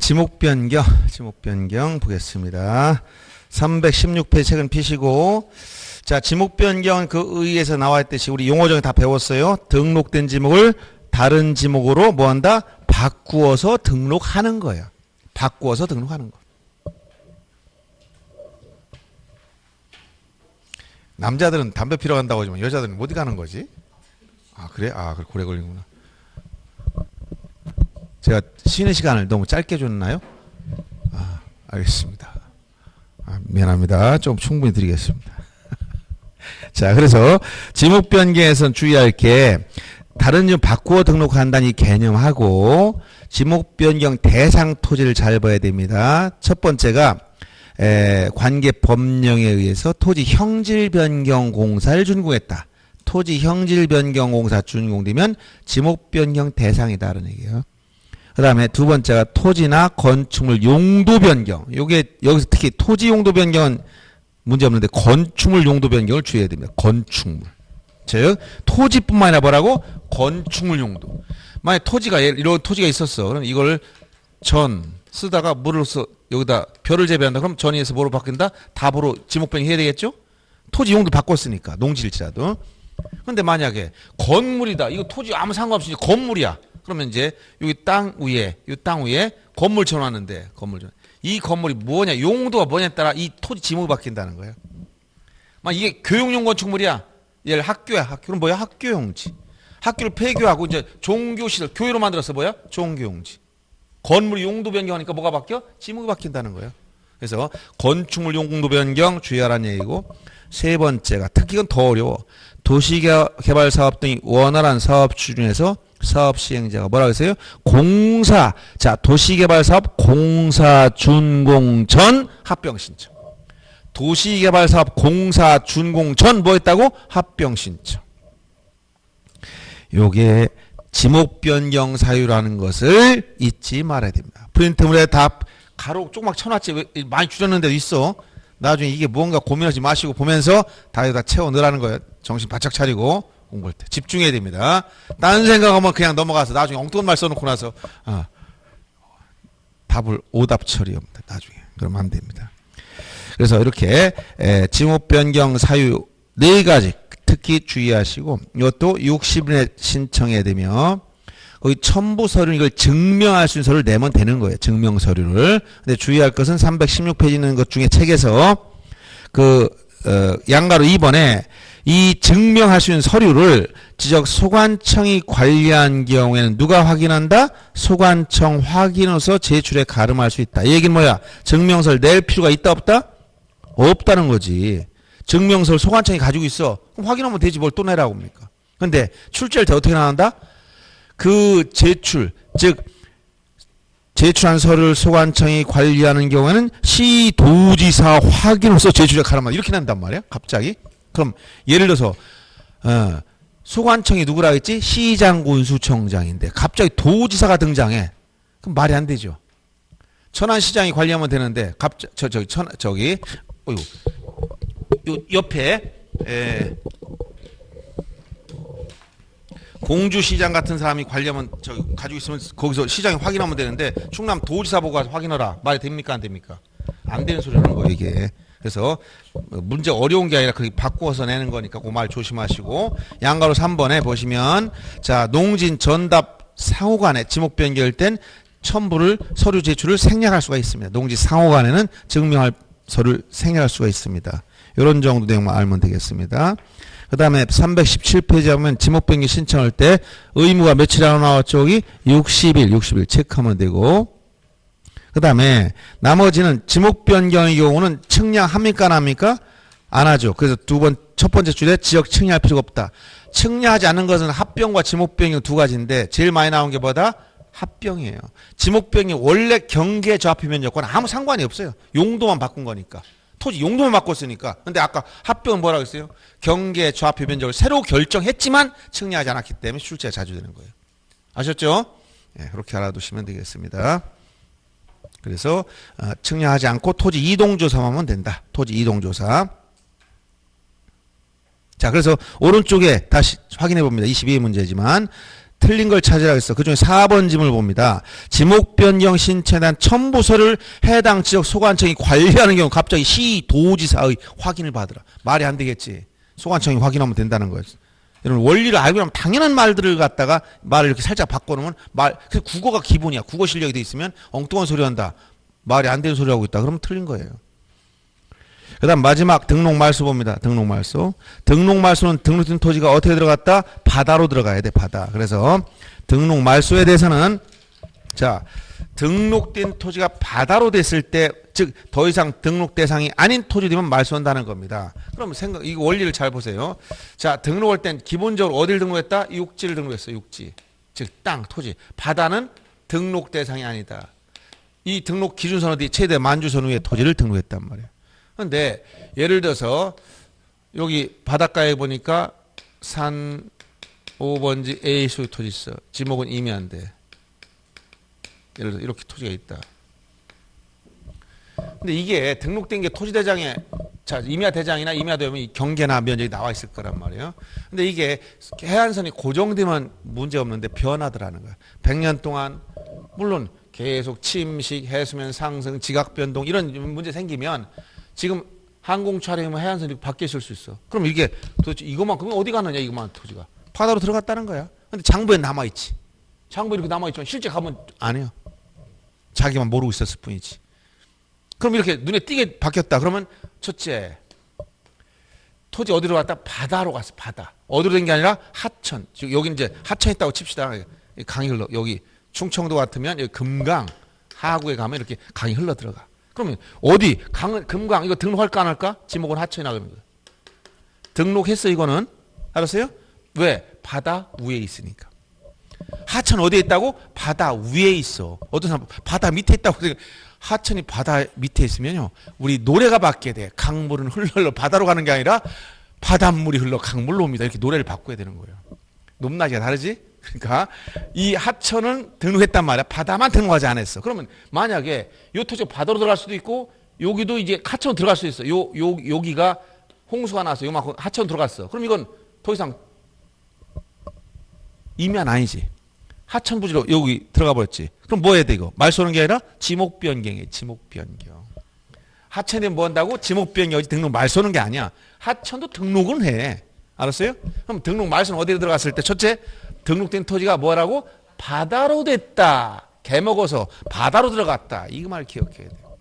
지목 변경 보겠습니다. 316페이지 책은 피시고, 자, 지목 변경 그 의의에서 나와있듯이 우리 용어정에 다 배웠어요. 등록된 지목을 다른 지목으로 뭐 한다? 바꾸어서 등록하는 거예요. 바꾸어서 등록하는 거. 남자들은 담배 피러 간다고 하지만 여자들은 어디 가는 거지? 아, 그래? 아, 그래, 오래 걸리는구나. 제가 쉬는 시간을 너무 짧게 줬나요? 아, 알겠습니다. 아, 미안합니다. 좀 충분히 드리겠습니다. 자, 그래서 지목 변경에선 주의할 게 다른 점 바꾸어 등록한다는 이 개념하고 지목 변경 대상 토지를 잘 봐야 됩니다. 첫 번째가 관계 법령에 의해서 토지 형질 변경 공사를 준공했다. 토지 형질 변경 공사 준공되면 지목 변경 대상이다라는 얘기예요. 그 다음에 두 번째가 토지나 건축물 용도 변경. 요게 여기서 특히 토지 용도 변경은 문제 없는데 건축물 용도 변경을 주의해야 됩니다. 건축물. 즉 토지뿐만 아니라 뭐라고? 건축물 용도. 만약 토지가 이런 토지가 있었어. 그럼 이걸 전 쓰다가 물을 써 여기다 벼를 재배한다. 그럼 전이에서 뭐로 바뀐다? 답으로 지목 변경해야 되겠죠? 토지 용도 바꿨으니까 농지일지라도. 근데 만약에 건물이다. 이거 토지 아무 상관없이 건물이야. 그러면 이제 여기 땅 위에 건물 쳐놨는데 이 건물이 뭐냐 용도가 뭐냐에 따라 이 토지 지목이 바뀐다는 거예요. 막 이게 교육용 건축물이야. 얘를 학교야. 학교는 뭐야? 학교용지. 학교를 폐교하고 이제 종교시설 교회로 만들어서 뭐야? 종교용지. 건물 용도 변경하니까 뭐가 바뀌어? 지목이 바뀐다는 거예요. 그래서 건축물 용도 변경 주의하라는 얘기고 세 번째가 특히 이건 더 어려워. 도시개발사업 등이 원활한 사업 추진에서 사업 시행자가 뭐라고 했어요? 공사. 자, 도시개발사업 공사 준공 전 합병 신청. 도시개발사업 공사 준공 전 뭐 했다고? 합병 신청. 요게 지목 변경 사유라는 것을 잊지 말아야 됩니다. 프린트물에 다 가로 조그맣게 쳐놨지. 많이 줄였는데도 있어. 나중에 이게 뭔가 고민하지 마시고 보면서 다 여기다 채워 넣으라는 거예요. 정신 바짝 차리고 공부할 때 집중해야 됩니다. 딴 생각하면 그냥 넘어가서 나중에 엉뚱한 말 써놓고 나서 답을 오답 처리합니다. 나중에 그러면 안 됩니다. 그래서 이렇게 지목 변경 사유 4가지 특히 주의하시고 이것도 60일에 신청해야 되며 거기 첨부 서류 이걸 증명할 수 있는 서류를 내면 되는 거예요. 증명 서류를. 근데 주의할 것은 316페이지 있는 것 중에 책에서 양가로 2번에 이 증명할 수 있는 서류를 지적 소관청이 관리한 경우에는 누가 확인한다? 소관청 확인해서 제출에 가름할 수 있다. 이 얘기는 뭐야? 증명서를 낼 필요가 있다 없다? 없다는 거지. 증명서를 소관청이 가지고 있어. 그럼 확인하면 되지 뭘 또 내라고 합니까? 근데 출제할 때 어떻게 나간다? 그 제출, 즉 제출한 서류를 소관청이 관리하는 경우에는 시도지사 확인으로서 제출에 가름한다. 이렇게 난단 말이야. 갑자기. 그럼 예를 들어서 소관청이 누구라 했지? 시장군수청장인데 갑자기 도지사가 등장해. 그럼 말이 안 되죠. 천안시장이 관리하면 되는데 저기 요 옆에 공주시장 같은 사람이 관리하면 가지고 있으면 거기서 시장이 확인하면 되는데 충남 도지사 보고 가서 확인하라. 말이 됩니까 안 됩니까? 안 되는 소리라는 거예요 이게. 그래서 문제 어려운 게 아니라 그렇게 바꾸어서 내는 거니까 그 말 조심하시고 양가로 3번에 보시면 자 농진 전답 상호간에 지목 변경할 땐 첨부를 서류 제출을 생략할 수가 있습니다. 농지 상호간에는 증명할 서류를 생략할 수가 있습니다. 이런 정도 내용만 알면 되겠습니다. 그 다음에 317페이지 하면 지목 변경 신청할 때 의무가 며칠이라고 나왔죠? 여기 60일 체크하면 되고 그 다음에 나머지는 지목 변경의 경우는 측량합니까 안 합니까? 안 하죠. 그래서 첫 번째 줄에 지역 측량할 필요가 없다. 측량하지 않는 것은 합병과 지목 변경 두 가지인데 제일 많이 나온 게 뭐다? 합병이에요. 지목 변경 원래 경계 조합표 면적과는 아무 상관이 없어요. 용도만 바꾼 거니까. 토지 용도만 바꿨으니까. 근데 아까 합병은 뭐라고 했어요? 경계 조합표 면적을 새로 결정했지만 측량하지 않았기 때문에 출제가 자주 되는 거예요. 아셨죠? 네, 그렇게 알아두시면 되겠습니다. 그래서 측량하지 않고 토지 이동조사만 하면 된다. 토지 이동조사. 자, 그래서 오른쪽에 다시 확인해 봅니다. 22의 문제지만 틀린 걸 찾으라 했어. 그중에 4번 지문을 봅니다. 지목 변경 신청에 대한 첨부서를 해당 지역 소관청이 관리하는 경우 갑자기 시도지사의 확인을 받으라. 말이 안 되겠지. 소관청이 확인하면 된다는 거예요. 이런 원리를 알고 나면 당연한 말들을 갖다가 말을 이렇게 살짝 바꿔놓으면 그 국어가 기본이야. 국어 실력이 돼 있으면 엉뚱한 소리 한다. 말이 안 되는 소리 하고 있다. 그러면 틀린 거예요. 그 다음 마지막 등록 말소 봅니다. 등록 말소. 등록 말소는 등록된 토지가 어떻게 들어갔다? 바다로 들어가야 돼. 바다. 그래서 등록 말소에 대해서는 자 등록된 토지가 바다로 됐을 때 즉 더 이상 등록 대상이 아닌 토지 되면 말소한다는 겁니다. 그럼 이거 원리를 잘 보세요. 자 등록할 땐 기본적으로 어디를 등록했다? 육지를 등록했어. 육지. 즉 땅, 토지. 바다는 등록 대상이 아니다. 이 등록 기준선 어디? 최대 만주선 위에 토지를 등록했단 말이에요. 그런데 예를 들어서 여기 바닷가에 보니까 산 5번지 A 소유 토지 있어. 지목은 임야인데 예를 들어 이렇게 토지가 있다. 근데 이게 등록된 게 토지대장에 자 임야 대장이나 임야되면 경계나 면적이 나와 있을 거란 말이에요. 근데 이게 해안선이 고정되면 문제 없는데 변하더라는 거야. 100년 동안 물론 계속 침식, 해수면 상승, 지각 변동 이런 문제 생기면 지금 항공 촬영이면 해안선이 바뀌었을 수 있어. 그럼 이게 도대체 이것만큼 어디 가느냐 이것만 토지가 바다로 들어갔다는 거야. 근데 장부에 남아 있지. 장부에 이렇게 남아 있지만 실제 가면 안 해요. 자기만 모르고 있었을 뿐이지. 그럼 이렇게 눈에 띄게 바뀌었다. 그러면 첫째 토지 어디로 갔다? 바다로 갔어. 바다. 어디로 된 게 아니라 하천. 즉 여기 이제 하천 있다고 칩시다. 강이 흘러 여기 충청도 같으면 여기 금강 하구에 가면 이렇게 강이 흘러 들어가. 그러면 어디 금강 이거 등록할까 안 할까? 지목은 하천이나 그럽니다. 등록했어 이거는. 알았어요? 왜? 바다 위에 있으니까. 하천 어디에 있다고? 바다 위에 있어. 어떤 사람 바다 밑에 있다고. 하천이 바다 밑에 있으면요. 우리 노래가 바뀌어야 돼. 강물은 흘러 바다로 가는 게 아니라 바닷물이 흘러 강물로 옵니다. 이렇게 노래를 바꿔야 되는 거예요. 높낮이가 다르지? 그러니까 이 하천은 등록했단 말이야. 바다만 등록하지 않았어. 그러면 만약에 요 토지가 바다로 들어갈 수도 있고 여기도 이제 하천으로 들어갈 수도 있어. 여기가 홍수가 나서 요만큼 하천으로 들어갔어. 그럼 이건 더 이상 임야는 아니지. 하천 부지로 여기 들어가 버렸지. 그럼 뭐 해야 돼 이거? 말 쏘는 게 아니라 지목 변경이에요. 지목 변경. 하천에 뭐 한다고? 지목 변경이지 등록 말 쏘는 게 아니야. 하천도 등록은 해. 알았어요? 그럼 등록 말소는 어디로 들어갔을 때 첫째 등록된 토지가 뭐라고? 바다로 됐다. 개 먹어서 바다로 들어갔다. 이 말 기억해야 돼요.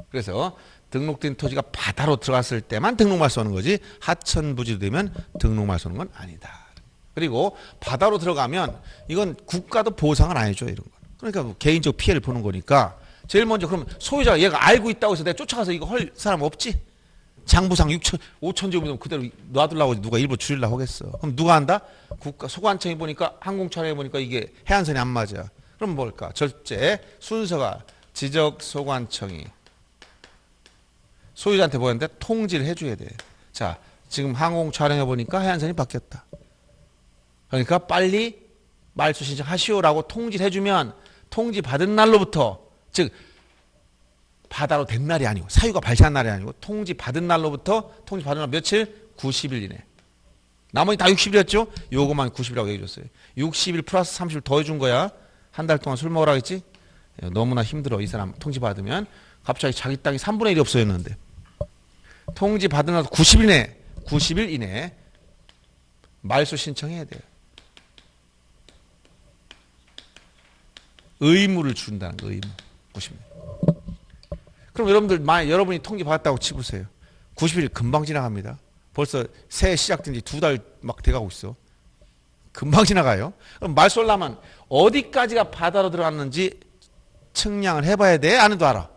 그래서 등록된 토지가 바다로 들어갔을 때만 등록말 쏘는 거지 하천 부지로 되면 등록말 쏘는 건 아니다. 그리고 바다로 들어가면 이건 국가도 보상을 안 해줘 이런 거. 그러니까 뭐 개인적 피해를 보는 거니까 제일 먼저 그러면 소유자가 얘가 알고 있다고 해서 내가 쫓아가서 이거 할 사람 없지? 장부상 6천, 5천 제곱미터 그대로 놔두려고 누가 일부 줄이려고 하겠어. 그럼 누가 한다? 국가 소관청이 보니까 항공촬영해 보니까 이게 해안선이 안 맞아. 그럼 뭘까? 첫째 순서가 지적 소관청이 소유자한테 보였는데 통지를 해줘야 돼. 자, 지금 항공 촬영해 보니까 해안선이 바뀌었다. 그러니까 빨리 말소 신청하시오라고 통지를 해주면 통지 받은 날로부터 즉 바다로 된 날이 아니고 사유가 발생한 날이 아니고 통지 받은 날로부터 통지 받은 날 며칠? 90일 이내. 나머지 다 60일이었죠? 요거만 90일이라고 얘기해줬어요. 60일 플러스 30일 더 해준 거야. 한 달 동안 술 먹으라 했지? 너무나 힘들어 이 사람 통지 받으면. 갑자기 자기 땅이 3분의 1이 없어졌는데 통지 받은 날 90일 이내에 말소 신청해야 돼요. 의무를 준다는 거, 의무. 90일. 그럼 여러분들 만약 여러분이 통지 받았다고 치보세요. 90일 금방 지나갑니다. 벌써 새해 시작된 지 2달 막 돼가고 있어. 금방 지나가요. 그럼 말소하려면 어디까지가 바다로 들어갔는지 측량을 해봐야 돼? 안 해도 알아?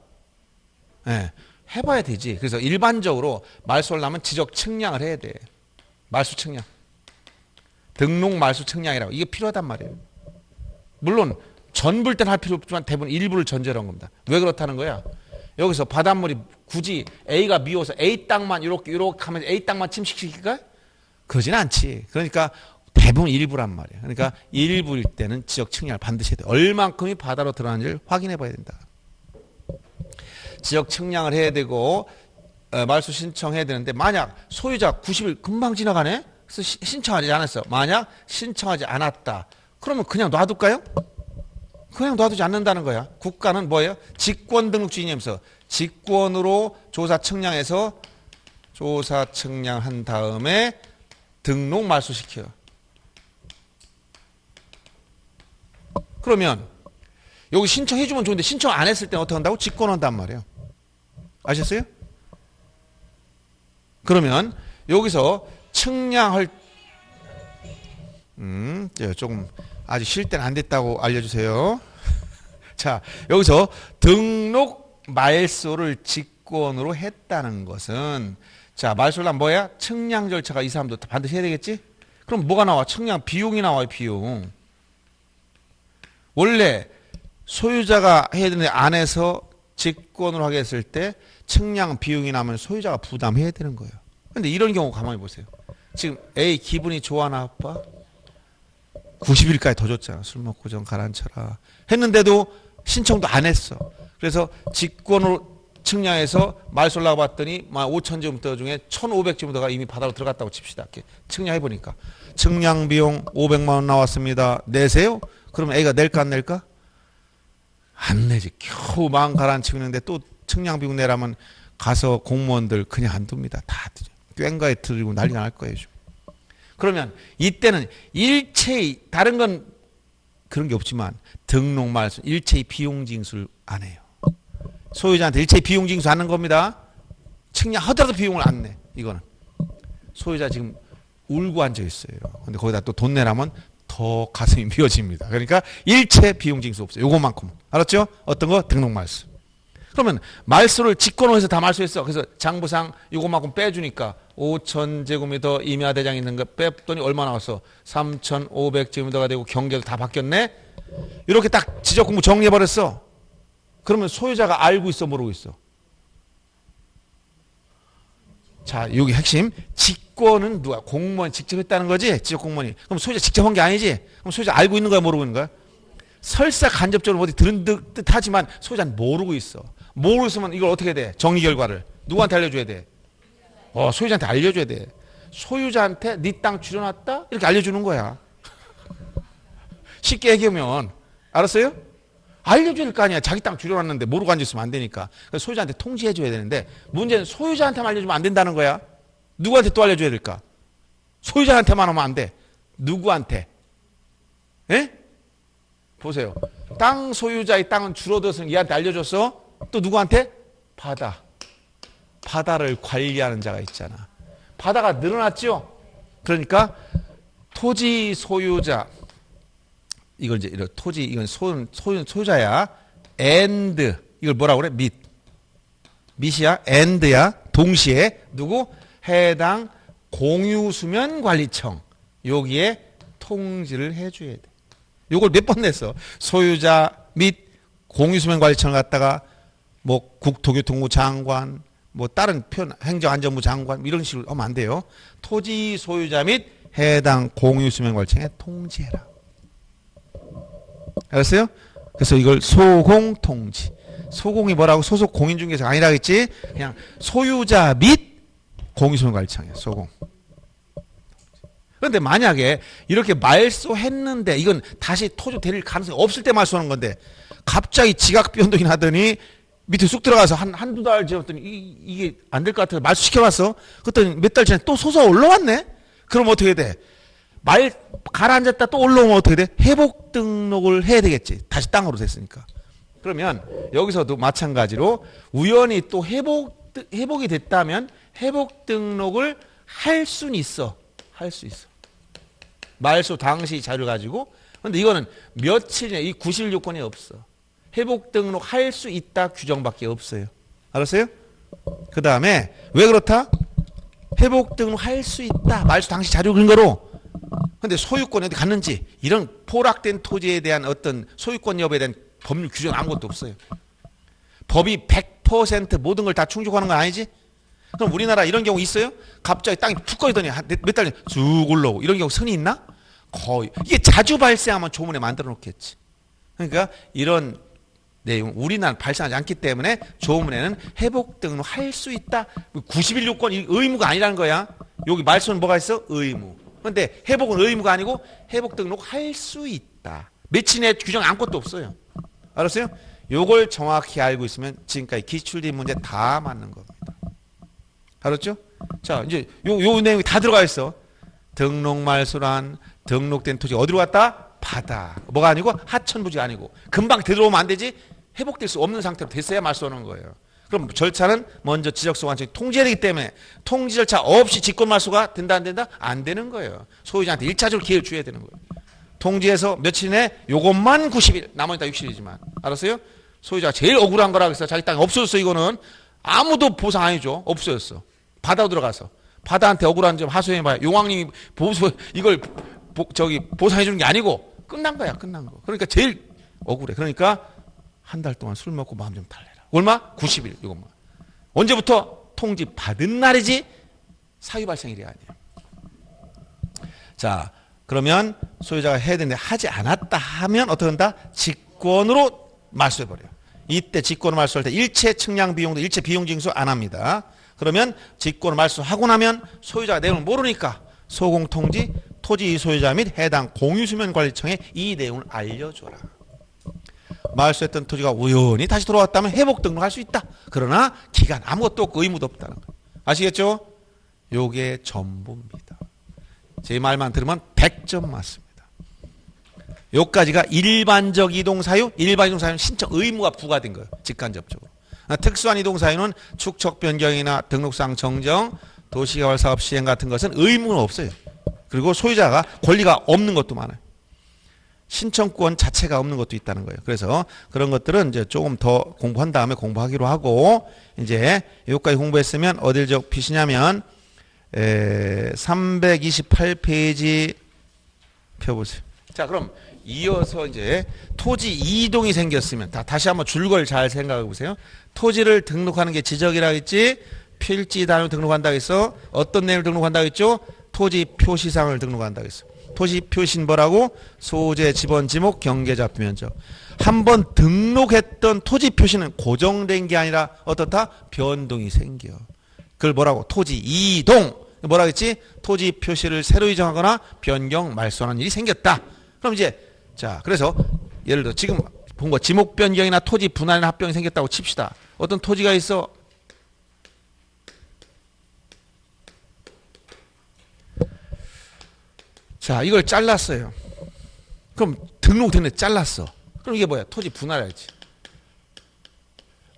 네, 해봐야 되지. 그래서 일반적으로 말소를 하면 지적 측량을 해야 돼. 말소 측량. 등록 말소 측량이라고. 이게 필요하단 말이에요. 물론 전부일 땐 할 필요 없지만 대부분 일부를 전제로 한 겁니다. 왜 그렇다는 거야? 여기서 바닷물이 굳이 A가 미워서 A 땅만 이렇게 하면 A 땅만 침식시킬까? 그러진 않지. 그러니까 대부분 일부란 말이에요. 그러니까 일부일 때는 지적 측량을 반드시 해야 돼. 얼만큼이 바다로 들어가는지를 확인해 봐야 된다. 지역 측량을 해야 되고 말소 신청해야 되는데 만약 소유자 90일 금방 지나가네? 그래서 신청하지 않았어. 만약 신청하지 않았다. 그러면 그냥 놔둘까요? 그냥 놔두지 않는다는 거야. 국가는 뭐예요? 직권 등록주의냐면서 직권으로 조사 측량해서 조사 측량한 다음에 등록 말소시켜. 그러면 여기 신청해주면 좋은데 신청 안 했을 때는 어떻게 한다고? 직권한단 말이에요. 아셨어요? 그러면 여기서 측량할 조금 아직 쉴 때는 안 됐다고 알려주세요. 자, 여기서 등록 말소를 직권으로 했다는 것은 자, 말소를 하면 뭐야? 측량 절차가 이 사람도 반드시 해야 되겠지? 그럼 뭐가 나와? 측량 비용이 나와요, 비용. 원래 소유자가 해야 되는데 안 해서 직권으로 하게 했을 때 측량 비용이 나면 소유자가 부담해야 되는 거예요. 근데 이런 경우 가만히 보세요. 지금 A 기분이 좋아 나빠? 90일까지 더 줬잖아. 술 먹고 좀 가라앉혀라. 했는데도 신청도 안 했어. 그래서 직권으로 측량해서 말소를 나와봤더니 5,000제곱미터 중에 1,500제곱미터가 이미 바다로 들어갔다고 칩시다. 이렇게 측량해보니까. 측량 비용 500만 원 나왔습니다. 내세요? 그러면 A가 낼까 안 낼까? 안 내지. 겨우 마음 가라앉히고 있는데 또 측량 비용 내라면 가서 공무원들 그냥 안 둡니다. 다 꽹가에 들고 난리가 날 거예요. 그러면 이때는 일체의 다른 건 그런 게 없지만 등록 말소 일체의 비용 징수를 안 해요. 소유자한테 일체의 비용 징수 하는 겁니다. 측량하더라도 비용을 안 내. 이거는 소유자 지금 울고 앉아 있어요. 근데 거기다 또 돈 내라면 더 가슴이 미어집니다. 그러니까 일체 비용 징수 없어요. 요것만큼. 알았죠? 어떤 거? 등록 말소. 그러면 말소를 직권으로 해서 다 말소했어. 그래서 장부상 요것만큼 빼주니까 5,000제곱미터 임야 대장 있는 거 뺐더니 얼마 나왔어? 3,500제곱미터가 되고 경계도 다 바뀌었네? 이렇게 딱 지적 공부 정리해버렸어. 그러면 소유자가 알고 있어, 모르고 있어? 자, 여기 핵심. 직권은 누가? 공무원이 직접 했다는 거지? 지적 공무원이. 그럼 소유자 직접 한 게 아니지? 그럼 소유자 알고 있는 거야, 모르고 있는 거야? 설사 간접적으로 어디 들은 듯 하지만 소유자는 모르고 있어. 모르고 있으면 이걸 어떻게 돼? 정의 결과를. 누구한테 알려줘야 돼? 소유자한테 알려줘야 돼. 소유자한테 네 땅 줄여놨다? 이렇게 알려주는 거야. 쉽게 얘기하면. 알았어요? 알려줘야 될 거 아니야. 자기 땅 줄여놨는데 모르고 앉아있으면 안 되니까. 그래서 소유자한테 통지해줘야 되는데 문제는 소유자한테만 알려주면 안 된다는 거야. 누구한테 또 알려줘야 될까? 소유자한테만 하면 안 돼. 누구한테? 예? 보세요. 땅 소유자의 땅은 줄어들어서 얘한테 알려줬어. 또 누구한테? 바다. 바다를 관리하는 자가 있잖아. 바다가 늘어났죠? 그러니까 토지 소유자. 이걸 이제 이런 토지 이건 소유자야. and 이걸 뭐라고 그래? 밑이야. and야. 동시에 누구? 해당 공유수면관리청 여기에 통지를 해줘야 돼. 요걸 몇 번 냈어? 소유자 및 공유수면관리청을 갖다가 뭐 국토교통부 장관 뭐 다른 표현 행정안전부 장관 이런 식으로 하면 안 돼요. 토지 소유자 및 해당 공유수면관리청에 통지해라. 알았어요? 그래서 이걸 소공통지. 소공이 뭐라고? 소속 공인중개사가 아니라겠지? 그냥 소유자 및 공유수면관리청이야. 소공. 그런데 만약에 이렇게 말소했는데 이건 다시 토지 되릴 가능성이 없을 때 말소하는 건데 갑자기 지각 변동이 나더니 밑에 쑥 들어가서 한두 달 지났더니 이게 안 될 것 같아서 말소시켜놨어. 그랬더니 몇 달 전에 또 소소가 올라왔네? 그럼 어떻게 돼? 가라앉았다 또 올라오면 어떻게 돼? 회복 등록을 해야 되겠지. 다시 땅으로 됐으니까. 그러면 여기서도 마찬가지로 우연히 또 회복이 됐다면 회복 등록을 할 수는 있어. 할 수 있어. 말소 당시 자료를 가지고. 근데 이거는 며칠이냐, 이 구실 요건이 없어. 회복 등록 할 수 있다 규정밖에 없어요. 알았어요? 그 다음에 왜 그렇다? 회복 등록 할 수 있다. 말소 당시 자료 근거로. 근데 소유권이 어디 갔는지 이런 포락된 토지에 대한 어떤 소유권 여부에 대한 법률 규정 아무것도 없어요. 법이 100% 모든 걸 다 충족하는 건 아니지? 그럼 우리나라 이런 경우 있어요? 갑자기 땅이 툭 꺼지더니 몇 달 전에 쭉 올라오고 이런 경우 흔히 있나? 거의. 이게 자주 발생하면 조문에 만들어 놓겠지. 그러니까 이런 내용 우리나라는 발생하지 않기 때문에 조문에는 회복 등록할 수 있다. 90일 요건 의무가 아니라는 거야. 여기 말씀은 뭐가 있어? 의무. 그런데 회복은 의무가 아니고 회복 등록할 수 있다. 며칠 내에 규정 아무것도 없어요. 알았어요? 요걸 정확히 알고 있으면 지금까지 기출된 문제 다 맞는 겁니다. 알았죠? 자, 이제 요 내용이 다 들어가 있어. 등록 말소란 등록된 토지 어디로 갔다? 바다. 뭐가 아니고 하천부지가 아니고 금방 되돌아오면 안 되지. 회복될 수 없는 상태로 됐어야 말소하는 거예요. 그럼 절차는 먼저 지적소 관청이 통지해야 되기 때문에 통지 절차 없이 직권 말소가 된다 안 된다? 안 되는 거예요. 소유자한테 1차적으로 기회를 줘야 되는 거예요. 통지해서 며칠 내에 요것만 90일 나머지 다 60일이지만 알았어요? 소유자가 제일 억울한 거라 그래서 자기 땅이 없어졌어. 이거는 아무도 보상 안 해줘. 없어졌어. 바다로 들어가서 바다한테 억울한 점 하소연해봐요. 용왕님이 이걸 보상해 주는 게 아니고 끝난 거야. 끝난 거. 그러니까 제일 억울해. 그러니까 한 달 동안 술 먹고 마음 좀 달래라. 얼마? 90일 이것만. 언제부터? 통지 받은 날이지 사유 발생일이 아니에요. 자, 그러면 소유자가 해야 되는데 하지 않았다 하면 어떻게 한다? 직권으로 말소해버려요. 이때 직권으로 말소할 때 일체 측량 비용도 일체 비용 징수 안 합니다. 그러면 직권으로 말소하고 나면 소유자가 내용을 모르니까 소공통지 토지 소유자 및 해당 공유수면관리청에 이 내용을 알려줘라. 말소했던 토지가 우연히 다시 돌아왔다면 회복 등록할 수 있다. 그러나 기간 아무것도 없고 의무도 없다는 거예요. 아시겠죠? 요게 전부입니다. 제 말만 들으면 100점 맞습니다. 요까지가 일반적 이동사유, 일반 이동사유는 신청 의무가 부과된 거예요. 직간접적으로. 특수한 이동사유는 축척 변경이나 등록상 정정, 도시개발 사업 시행 같은 것은 의무는 없어요. 그리고 소유자가 권리가 없는 것도 많아요. 신청권 자체가 없는 것도 있다는 거예요. 그래서 그런 것들은 이제 조금 더 공부한 다음에 공부하기로 하고, 이제 여기까지 공부했으면 어딜 피시냐면 328페이지 펴보세요. 자, 그럼 이어서 이제 토지 이동이 생겼으면 다시 한번 줄걸 잘 생각해 보세요. 토지를 등록하는 게 지적이라 했지, 필지 단위로 등록한다고 했어. 어떤 내용을 등록한다고 했죠? 토지 표시상을 등록한다고 했어. 토지 표시는 뭐라고? 소재, 지번, 지목, 경계좌표 면적. 한번 등록했던 토지 표시는 고정된 게 아니라 어떻다? 변동이 생겨. 그걸 뭐라고? 토지 이동. 뭐라 했지? 토지 표시를 새로 이정하거나 변경, 말소하는 일이 생겼다. 그럼 이제 자, 그래서 예를 들어 지금 본 거 지목 변경이나 토지 분할이나 합병이 생겼다고 칩시다. 어떤 토지가 있어? 자, 이걸 잘랐어요. 그럼 등록됐는데 잘랐어. 그럼 이게 뭐야? 토지 분할이지.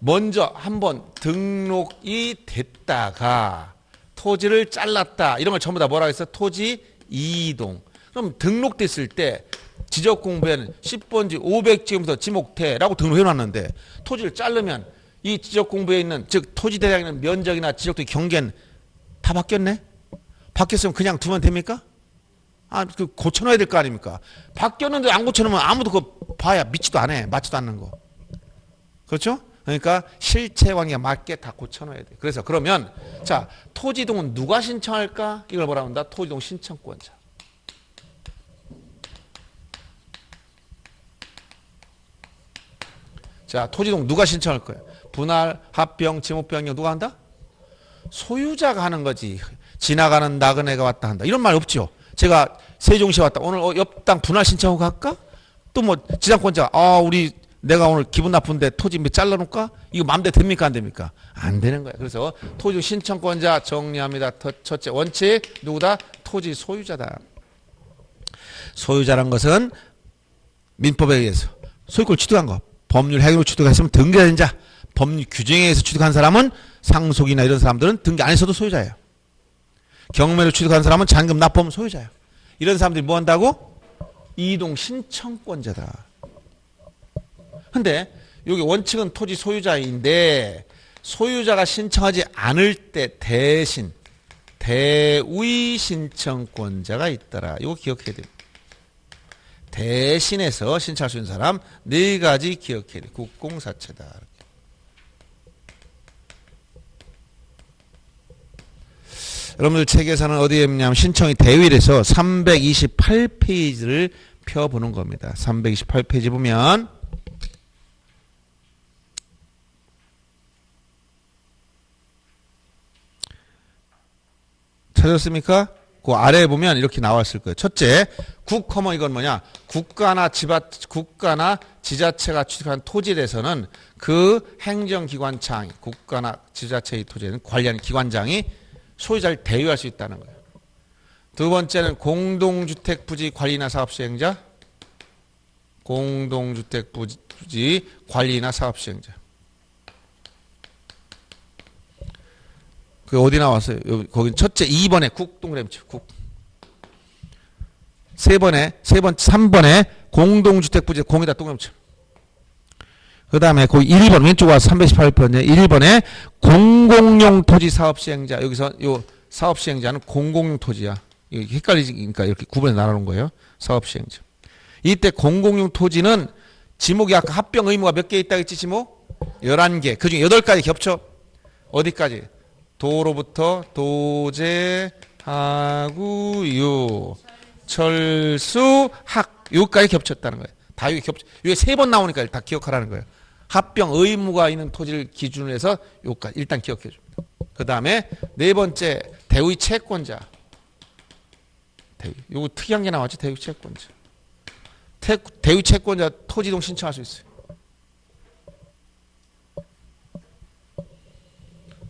먼저 한번 등록이 됐다가 토지를 잘랐다. 이런 걸 전부 다 뭐라고 했어? 토지 이동. 그럼 등록됐을 때 지적공부에는 10번지 500지금부터 지목태라고 등록해놨는데 토지를 자르면 이 지적공부에 있는 즉 토지 대장에 있는 면적이나 지적도 경계는 다 바뀌었네? 바뀌었으면 그냥 두면 됩니까? 그 고쳐놔야 될 거 아닙니까? 바뀌었는데 안 고쳐놓으면 아무도 그거 봐야 믿지도 않아. 맞지도 않는 거. 그렇죠? 그러니까 실체 관계에 맞게 다 고쳐놔야 돼. 그래서 그러면 자, 토지이동은 누가 신청할까? 이걸 뭐라고 한다? 토지이동 신청권자. 자, 토지이동 누가 신청할 거야? 분할, 합병, 지목 변경 누가 한다? 소유자가 하는 거지. 지나가는 나그네가 왔다 한다. 이런 말 없죠. 제가 세종시에 왔다. 오늘 옆 땅 분할 신청하고 갈까? 또 뭐 지상권자가 내가 오늘 기분 나쁜데 토지 잘라놓을까? 이거 마음대로 됩니까? 안 됩니까? 안 되는 거야. 그래서 토지 신청권자 정리합니다. 첫째 원칙 누구다? 토지 소유자다. 소유자란 것은 민법에 의해서 소유권을 취득한 거. 법률 행위로 취득했으면 등기된 자. 법률 규정에 의해서 취득한 사람은 상속이나 이런 사람들은 등기 안 했어도 소유자예요. 경매로 취득한 사람은 잔금 납부하면 소유자예요. 이런 사람들이 뭐 한다고? 이동 신청권자다. 근데 여기 원칙은 토지 소유자인데 소유자가 신청하지 않을 때 대신 대의 신청권자가 있더라. 이거 기억해야 돼요. 대신해서 신청할 수 있는 사람 네 가지 기억해야 돼요. 국공사체다. 여러분들 책에서는 어디에 있냐면 신청이 대위에서 328페이지를 펴보는 겁니다. 328페이지 보면 찾았습니까? 그 아래에 보면 이렇게 나왔을 거예요. 첫째, 국, 이건 뭐냐? 국가나 지자체가 취득한 토지에 대해서는 그 행정기관장, 국가나 지자체의 토지에는 관리하는 기관장이 소유자를 대유할 수 있다는 거예요. 두 번째는 공동주택 부지 관리나 사업 시행자. 공동주택 부지 관리나 사업 시행자. 그 어디 나왔어요? 거기 첫째 2번에 국 동그라미 쳐. 국. 3번에 공동주택 부지 공에다 동그라미 쳐. 그다음에 거기 1번 왼쪽 와서 318번에 1번에 공공용 토지 사업 시행자. 여기서 요 사업 시행자는 공공용 토지야. 이거 헷갈리니까 이렇게 구분해 나눠 놓은 거예요. 사업 시행자. 이때 공공용 토지는 지목이 아까 합병 의무가 몇 개 있다고 했지 지목? 11개. 그중에 8가지 겹쳐. 어디까지? 도로부터 도제, 하구, 철수, 학 여기까지 겹쳤다는 거예요. 다 여기 겹쳐. 이게 3번 나오니까 다 기억하라는 거예요. 합병 의무가 있는 토지를 기준으로 해서 여기까지 일단 기억해 줍니다. 그 다음에 4번째 대의 채권자. 요거 특이한 게 나왔죠. 대의 채권자. 대의 채권자 토지동 신청할 수 있어요.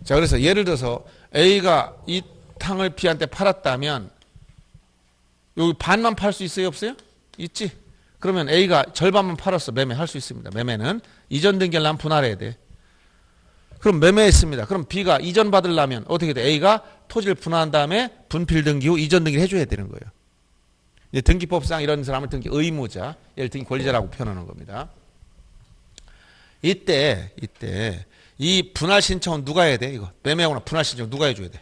자, 그래서 예를 들어서 A가 이 땅을 B한테 팔았다면 여기 반만 팔 수 있어요? 없어요? 있지? 그러면 A가 절반만 팔았어. 매매할 수 있습니다. 매매는 이전 등기하려면 분할해야 돼. 그럼 매매했습니다. 그럼 B가 이전 받으려면 어떻게 돼? A가 토지를 분할한 다음에 분필 등기 후 이전 등기를 해줘야 되는 거예요. 이제 등기법상 이런 사람을 등기 의무자, 얘를 등기 권리자라고 표현하는 겁니다. 이때 이 분할 신청은 누가 해야 돼? 이거 매매하거나 분할 신청 누가 해줘야 돼?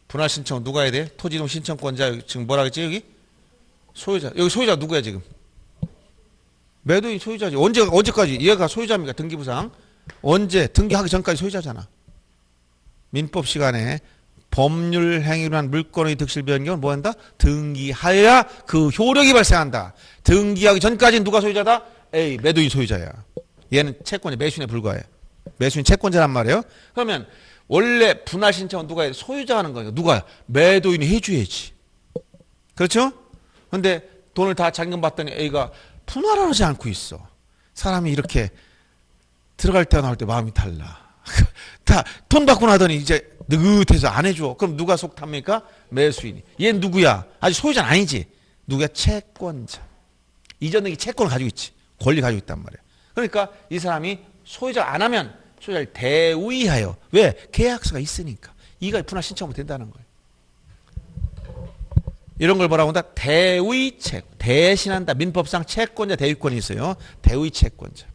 분할 신청은 누가 해야 돼? 토지동 신청권자 지금 뭐라 그랬지 여기? 소유자. 여기 소유자 누구야 지금? 매도인 소유자지. 언제까지? 얘가 소유자입니까? 등기부상. 언제? 등기하기 전까지 소유자잖아. 민법 시간에 법률 행위로 한 물권의 득실 변경은 뭐 한다? 등기하여야 그 효력이 발생한다. 등기하기 전까지는 누가 소유자다? A, 매도인 소유자야. 얘는 채권이 매수인에 불과해. 매수인 채권자란 말이에요. 그러면 원래 분할 신청은 누가 해? 소유자가 하는 거예요. 누가? 매도인이 해줘야지. 그렇죠? 근데 돈을 다 잔금 받더니 A가 분할하지 않고 있어. 사람이 이렇게 들어갈 때 나올 때 마음이 달라. 다 돈 받고 나더니 이제 느긋해서 안 해줘. 그럼 누가 속 탑니까? 매수인이. 얘는 누구야? 아직 소유자는 아니지. 누구야? 채권자. 이전 등기 채권을 가지고 있지. 권리 가지고 있단 말이야. 그러니까 이 사람이 소유자 안 하면 소유자를 대우의하여. 왜? 계약서가 있으니까. 이가 분할 신청하면 된다는 거예요. 이런 걸 뭐라고 한다? 대의 채권. 대신한다. 민법상 채권자 대위권이 있어요. 대의 채권자.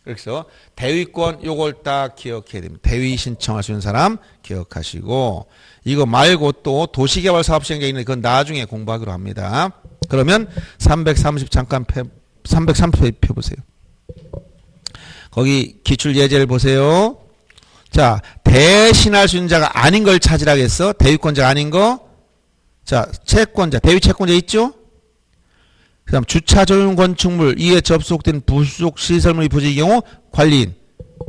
그래서 대위권 요걸 딱 기억해야 됩니다. 대위 신청할 수 있는 사람 기억하시고 이거 말고 또 도시개발 사업 시행자 있는데 그건 나중에 공부하기로 합니다. 그러면 330 잠깐 330 펴보세요. 거기 기출 예제를 보세요. 자, 대신할 수 있는 자가 아닌 걸 찾으라겠어. 대위권자가 아닌 거. 자, 채권자, 대위 채권자 있죠? 그 다음 주차 전용 건축물 이에 접속된 부속 시설물의 부지의 경우 관리인.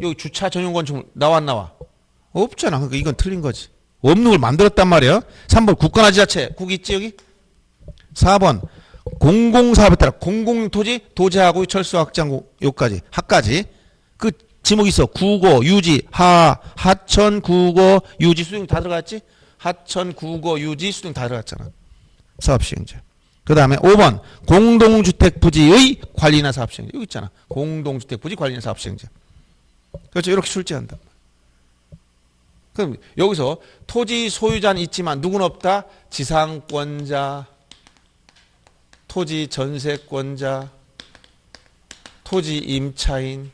여기 주차 전용 건축물 나와 안 나와? 없잖아. 그러니까 이건 틀린 거지. 없는 걸 만들었단 말이에요. 3번 국가나 지자체. 국 있지 여기? 4번 공공사업에 따라 공공 토지 도제하고 철수 확장 요까지 하까지 그 지목 있어. 국어 유지 하천 국어 유지 수등 다 들어갔지? 하천 국어 유지 수등 다 들어갔잖아. 사업 시행자. 그 다음에 5번 공동주택 부지의 관리나 사업 시행자. 여기 있잖아. 공동주택 부지 관리나 사업 시행자. 그렇죠. 이렇게 출제한다. 그럼 여기서 토지 소유자는 있지만 누구는 없다? 지상권자, 토지 전세권자, 토지 임차인,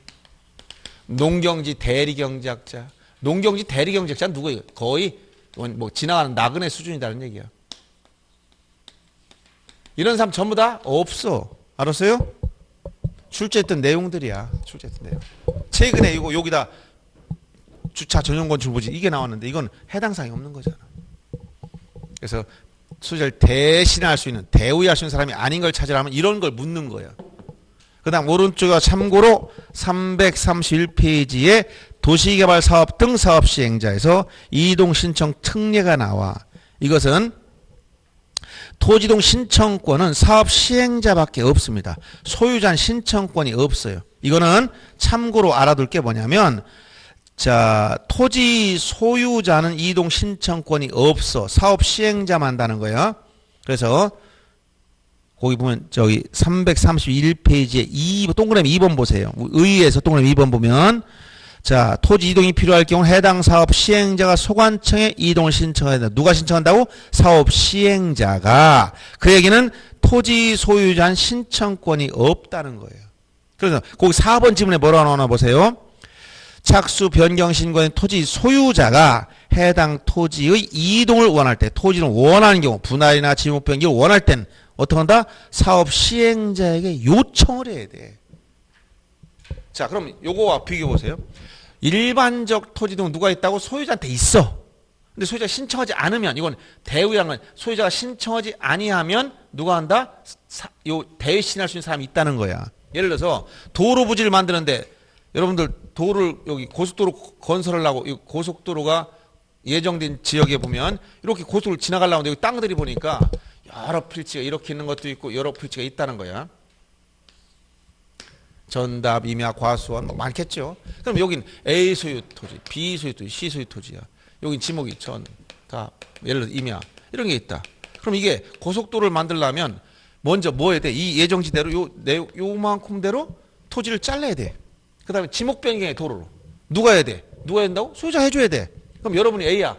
농경지 대리경작자. 농경지 대리경작자는 누구예요? 거의 뭐 지나가는 나그네 수준이다는 얘기야. 이런 사람 전부 다 없어. 알았어요? 출제했던 내용들이야. 출제했던 내용. 최근에 이거 여기다 주차 전용 건축 부지 이게 나왔는데 이건 해당 사항이 없는 거잖아. 그래서 소유자를 대신할 수 있는 대우할 수 있는 사람이 아닌 걸 찾으라면 이런 걸 묻는 거예요. 그 다음 오른쪽에 참고로 331페이지에 도시개발사업 등 사업시행자에서 이동신청 특례가 나와. 이것은 토지이동 신청권은 사업시행자밖에 없습니다. 소유자는 신청권이 없어요. 이거는 참고로 알아둘 게 뭐냐면, 자, 토지 소유자는 이동 신청권이 없어. 사업시행자만 한다는 거예요. 그래서 거기 보면 저기 331페이지에 동그라미 2번 보세요. 의의에서 동그라미 2번 보면, 자, 토지 이동이 필요할 경우 해당 사업 시행자가 소관청에 이동을 신청해야 된다. 누가 신청한다고? 사업 시행자가. 그 얘기는 토지 소유자는 신청권이 없다는 거예요. 그래서 거기 4번 지문에 뭐라고 나오나 보세요. 착수 변경 신고인 토지 소유자가 해당 토지의 이동을 원할 때, 토지를 원하는 경우, 분할이나 지목 변경을 원할 땐 어떻게 한다? 사업 시행자에게 요청을 해야 돼. 자, 그럼 요거와 비교해 보세요. 일반적 토지등 누가 있다고? 소유자한테 있어. 근데 소유자가 신청하지 않으면, 이건 대위라는 건 소유자가 신청하지 아니하면 누가 한다? 요 대신할 수 있는 사람이 있다는 거야. 예를 들어서 도로 부지를 만드는데 여러분들 도로를 여기 고속도로 건설을 하고 이 고속도로가 예정된 지역에 보면 이렇게 고속도로를 지나가려고 하는데 여기 땅들이 보니까 여러 필지가 이렇게 있는 것도 있고 여러 필지가 있다는 거야. 전답, 임야, 과수원 뭐 많겠죠. 그럼 여긴 A 소유 토지, B 소유 토지, C 소유 토지야. 여긴 지목이 전답, 예를 들어 임야 이런 게 있다. 그럼 이게 고속도로를 만들려면 먼저 뭐 해야 돼? 이 예정지대로 요만큼대로 토지를 잘라야 돼. 그 다음에 지목 변경의 도로로 누가 해야 돼? 누가 해야 된다고? 소유자가 해줘야 돼. 그럼 여러분이 A야.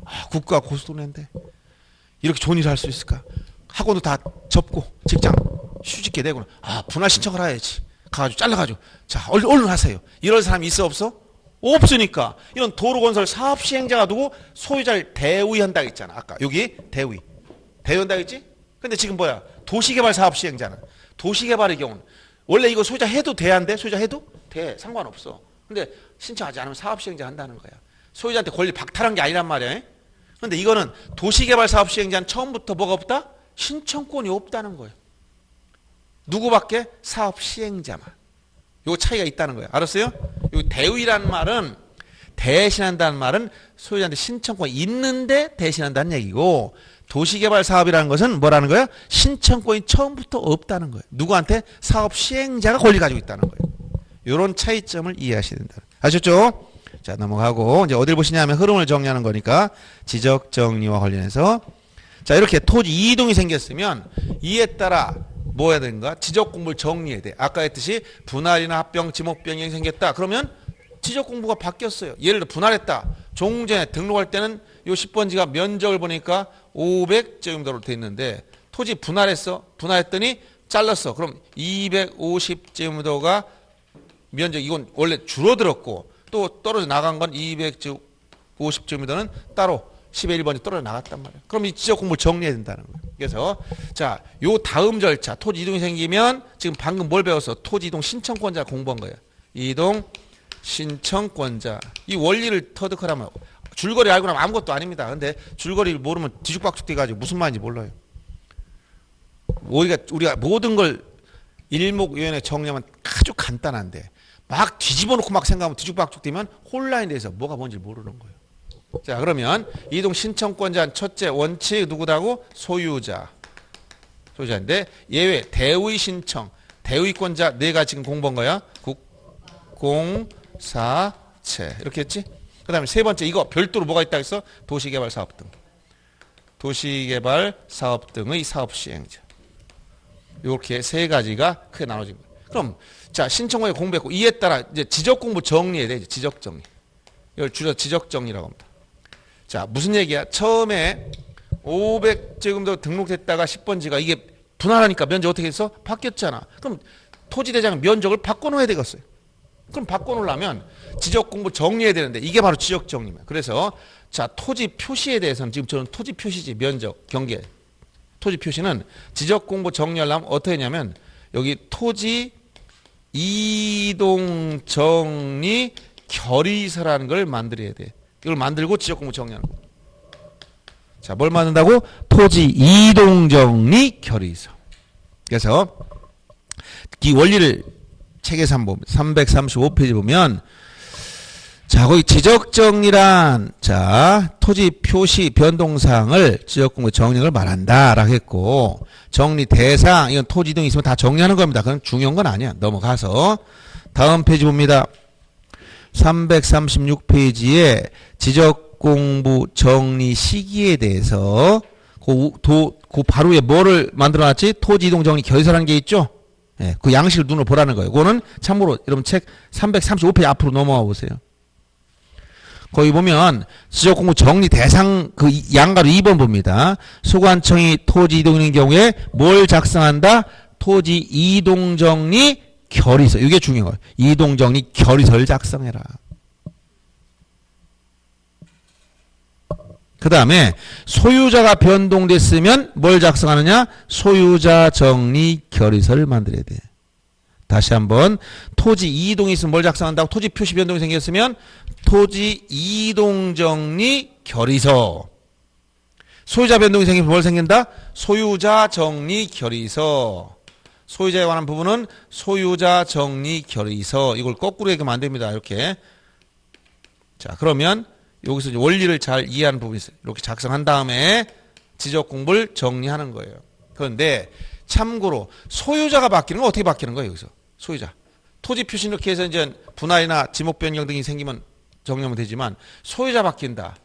아, 국가 고속도로인데 이렇게 좋은 일을 할 수 있을까? 학원도 다 접고 직장 휴직계 되고는 아, 분할 신청을 해야지. 가가지고 잘라가지고 자 얼른 하세요. 이럴 사람이 있어 없어? 없으니까 이런 도로건설 사업시행자가 두고 소유자를 대위한다 했잖아. 아까 여기 대위한다 했지? 근데 지금 뭐야? 도시개발 사업시행자는 도시개발의 경우는 원래 이거 소유자 해도 돼 안 돼? 소유자 해도 돼. 상관없어. 근데 신청하지 않으면 사업시행자 한다는 거야. 소유자한테 권리 박탈한 게 아니란 말이야. 근데 이거는 도시개발 사업시행자는 처음부터 뭐가 없다? 신청권이 없다는 거예요. 누구밖에? 사업시행자만. 요 차이가 있다는 거예요. 알았어요? 요 대위라는 말은 대신한다는 말은 소유자한테 신청권이 있는데 대신한다는 얘기고 도시개발 사업이라는 것은 뭐라는 거야? 신청권이 처음부터 없다는 거예요. 누구한테? 사업시행자가 권리 가지고 있다는 거예요. 요런 차이점을 이해하셔야 된다. 아셨죠? 자, 넘어가고 이제 어딜 보시냐면 흐름을 정리하는 거니까 지적 정리와 관련해서 자, 이렇게 토지 이동이 생겼으면 이에 따라 뭐 해야 되는가? 지적 공부를 정리해야 돼. 아까 했듯이 분할이나 합병, 지목 변경이 생겼다. 그러면 지적 공부가 바뀌었어요. 예를 들어 분할했다. 종전에 등록할 때는 요 10번지가 면적을 보니까 500제곱미터로 돼 있는데 토지 분할했어. 분할했더니 잘랐어. 그럼 250제곱미터가 면적 이건 원래 줄어들었고 또 떨어져 나간 건 250제곱미터는 따로 10의 1번이 떨어져 나갔단 말이에요. 그럼 이 지적 공부를 정리해야 된다는 거예요. 그래서 자, 요 다음 절차 토지 이동이 생기면 지금 방금 뭘 배웠어? 토지 이동 신청권자 공부한 거예요. 이동 신청권자. 이 원리를 터득하라면 줄거리 알고 나면 아무것도 아닙니다. 근데 줄거리를 모르면 뒤죽박죽 돼가지고 무슨 말인지 몰라요. 우리가 모든 걸 일목요연에 정리하면 아주 간단한데 막 뒤집어 놓고 막 생각하면 뒤죽박죽 되면 혼란이 돼서 뭐가 뭔지 모르는 거예요. 자, 그러면 이동 신청권자 첫째 원칙 누구다고? 소유자인데 예외 대의 신청 대의권자 내가 지금 공부한 거야. 국공사체 이렇게 했지? 그 다음에 세 번째 이거 별도로 뭐가 있다 했어? 도시개발 사업 등 도시개발 사업 등의 사업시행자 이렇게 세 가지가 크게 나눠진 거예요. 그럼 자, 신청권에 공부했고 이에 따라 이제 지적 공부 정리해야 돼. 지적 정리. 이걸 줄여 지적 정리라고 합니다. 자, 무슨 얘기야? 처음에 500제곱미터 등록됐다가 10번지가 이게 분할하니까 면적 어떻게 했어? 바뀌었잖아. 그럼 토지대장 면적을 바꿔놓아야 되겠어요. 그럼 바꿔놓으려면 지적 공부 정리해야 되는데 이게 바로 지적 정리입니다. 그래서 자, 토지 표시에 대해서는 지금 저는 토지 표시지 면적 경계 토지 표시는 지적 공부 정리하려면 어떻게 했냐면 여기 토지 이동 정리 결의서라는 걸 만들어야 돼. 이걸 만들고 지적 공부 정리하는 거예요. 자, 뭘 만든다고? 토지 이동 정리 결의서. 그래서 이 원리를 책에서 한번 335페이지 보면 자, 거기 지적정리란 자, 토지 표시 변동사항을 지적공부 정리를 말한다라고 했고 정리 대상 이건 토지 이동이 있으면 다 정리하는 겁니다. 그건 중요한 건 아니야. 넘어가서 다음 페이지 봅니다. 336페이지에 지적공부 정리 시기에 대해서 그 바로 위에 뭐를 만들어놨지? 토지 이동 정리 결의서라는 게 있죠? 예, 그 양식을 눈으로 보라는 거예요. 그거는 참고로 여러분 책 335페이지 앞으로 넘어와 보세요. 거기 보면 지적공부 정리 대상 그 양가로 2번 봅니다. 소관청이 토지 이동인 경우에 뭘 작성한다? 토지 이동 정리 결의서. 이게 중요한 거예요. 이동 정리 결의서를 작성해라. 그 다음에 소유자가 변동됐으면 뭘 작성하느냐? 소유자 정리 결의서를 만들어야 돼. 다시 한번 토지 이동이 있으면 뭘 작성한다고? 토지 표시 변동이 생겼으면 토지 이동 정리 결의서. 소유자 변동이 생기면 뭘 생긴다? 소유자 정리 결의서. 소유자에 관한 부분은 소유자 정리 결의서. 이걸 거꾸로 얘기하면 안 됩니다. 이렇게. 자, 그러면 여기서 이제 원리를 잘 이해하는 부분이 있어요. 이렇게 작성한 다음에 지적 공부를 정리하는 거예요. 그런데 참고로 소유자가 바뀌는 건 어떻게 바뀌는 거예요, 여기서? 소유자. 토지 표시 이렇게 해서 이제 분할이나 지목 변경 등이 생기면 정리하면 되지만 소유자 바뀐다.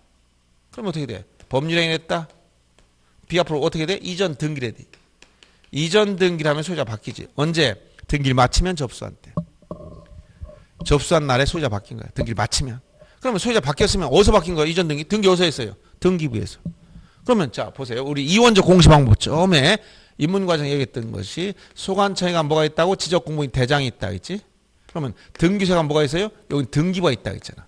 그럼 어떻게 돼? 법률행위했다. 비합으로 어떻게 돼? 이전 등기를 해야 돼. 이전 등기를 하면 소유자 바뀌지. 언제? 등기를 마치면 접수한 때. 접수한 날에 소유자 바뀐 거야. 등기를 마치면. 그러면 소유자 바뀌었으면 어디서 바뀐 거야? 이전 등기. 등기 어디서 했어요? 등기부에서. 그러면 자 보세요. 우리 이원적 공시 방법 처음에 입문과정에 얘기했던 것이 소관청에가 뭐가 있다고? 지적공무인 대장이 있다 했지? 그러면 등기소가 뭐가 있어요? 여기 등기부가 있다 했잖아.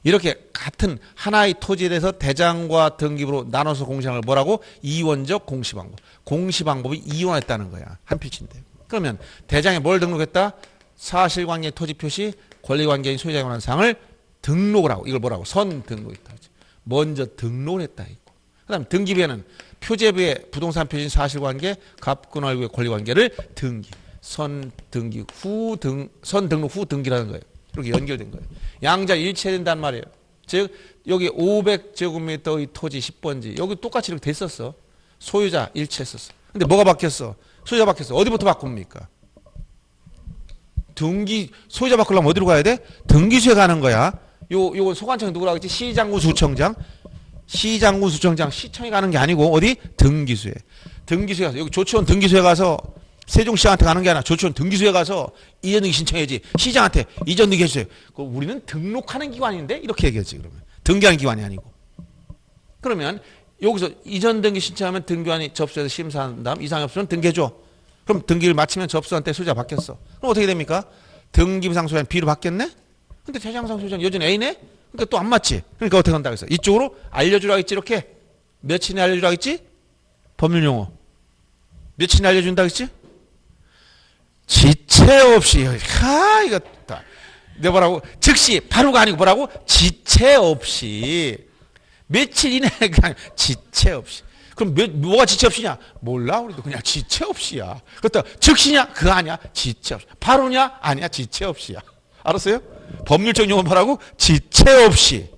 이렇게 같은 하나의 토지에 대해서 대장과 등기부로 나눠서 공시하는 걸 뭐라고? 이원적 공시방법. 공시방법이 이원했다는 거야. 한 필지인데. 그러면 대장에 뭘 등록했다? 사실관계 토지 표시 권리관계인 소유자에 관한 사항을 등록을 하고 이걸 뭐라고? 선등록했다. 먼저 등록을 했다 했고. 그 다음에 등기부에는 표제부의 부동산 표시 사실관계 갑군할구의 권리관계를 등기. 선등기 후 선등록 후 등기라는 거예요. 이렇게 연결된 거예요. 양자 일체된단 말이에요. 즉 여기 500제곱미터의 토지 10번지 여기 똑같이 이렇게 됐었어. 소유자 일체했었어. 근데 뭐가 바뀌었어? 소유자 바뀌었어. 어디부터 바꿉니까? 등기 소유자 바꾸려면 어디로 가야 돼? 등기소에 가는 거야. 요건 소관청이 누구라고 했지? 시장군 수청장. 시장군 수청장 시청에 가는 게 아니고 어디? 등기소에. 등기소에 가서 여기 조치원 등기소에 가서 세종시장한테 가는 게 아니라 조치원 등기소에 가서 이전등기 신청해야지. 시장한테 이전등기 해주세요. 우리는 등록하는 기관인데 이렇게 얘기하지. 그러면 등기하는 기관이 아니고. 그러면 여기서 이전등기 신청하면 등기관이 접수해서 심사한 다음 이상이 없으면 등기해줘. 그럼 등기를 마치면 접수한 때 소유자 바뀌었어. 그럼 어떻게 됩니까? 등기부상 소유자는 B로 바뀌었네? 근데 대장상 소유자는 여전히 A네? 그러니까 또 안 맞지. 그러니까 어떻게 한다고 했어? 이쪽으로 알려주라고 했지. 이렇게 며칠에 알려주라고 했지? 법률용어 며칠에 알려준다고 했지? 지체 없이 이거 내가 뭐라고? 즉시 바로가 아니고 뭐라고? 지체 없이 며칠 이내에 그냥 지체 없이. 그럼 뭐가 지체 없이냐? 몰라. 우리도 그냥 지체 없이야. 그렇다 즉시냐? 그거 아니야. 지체 없이. 바로냐? 아니야. 지체 없이야. 알았어요? 법률적 용어 뭐라고? 지체 없이.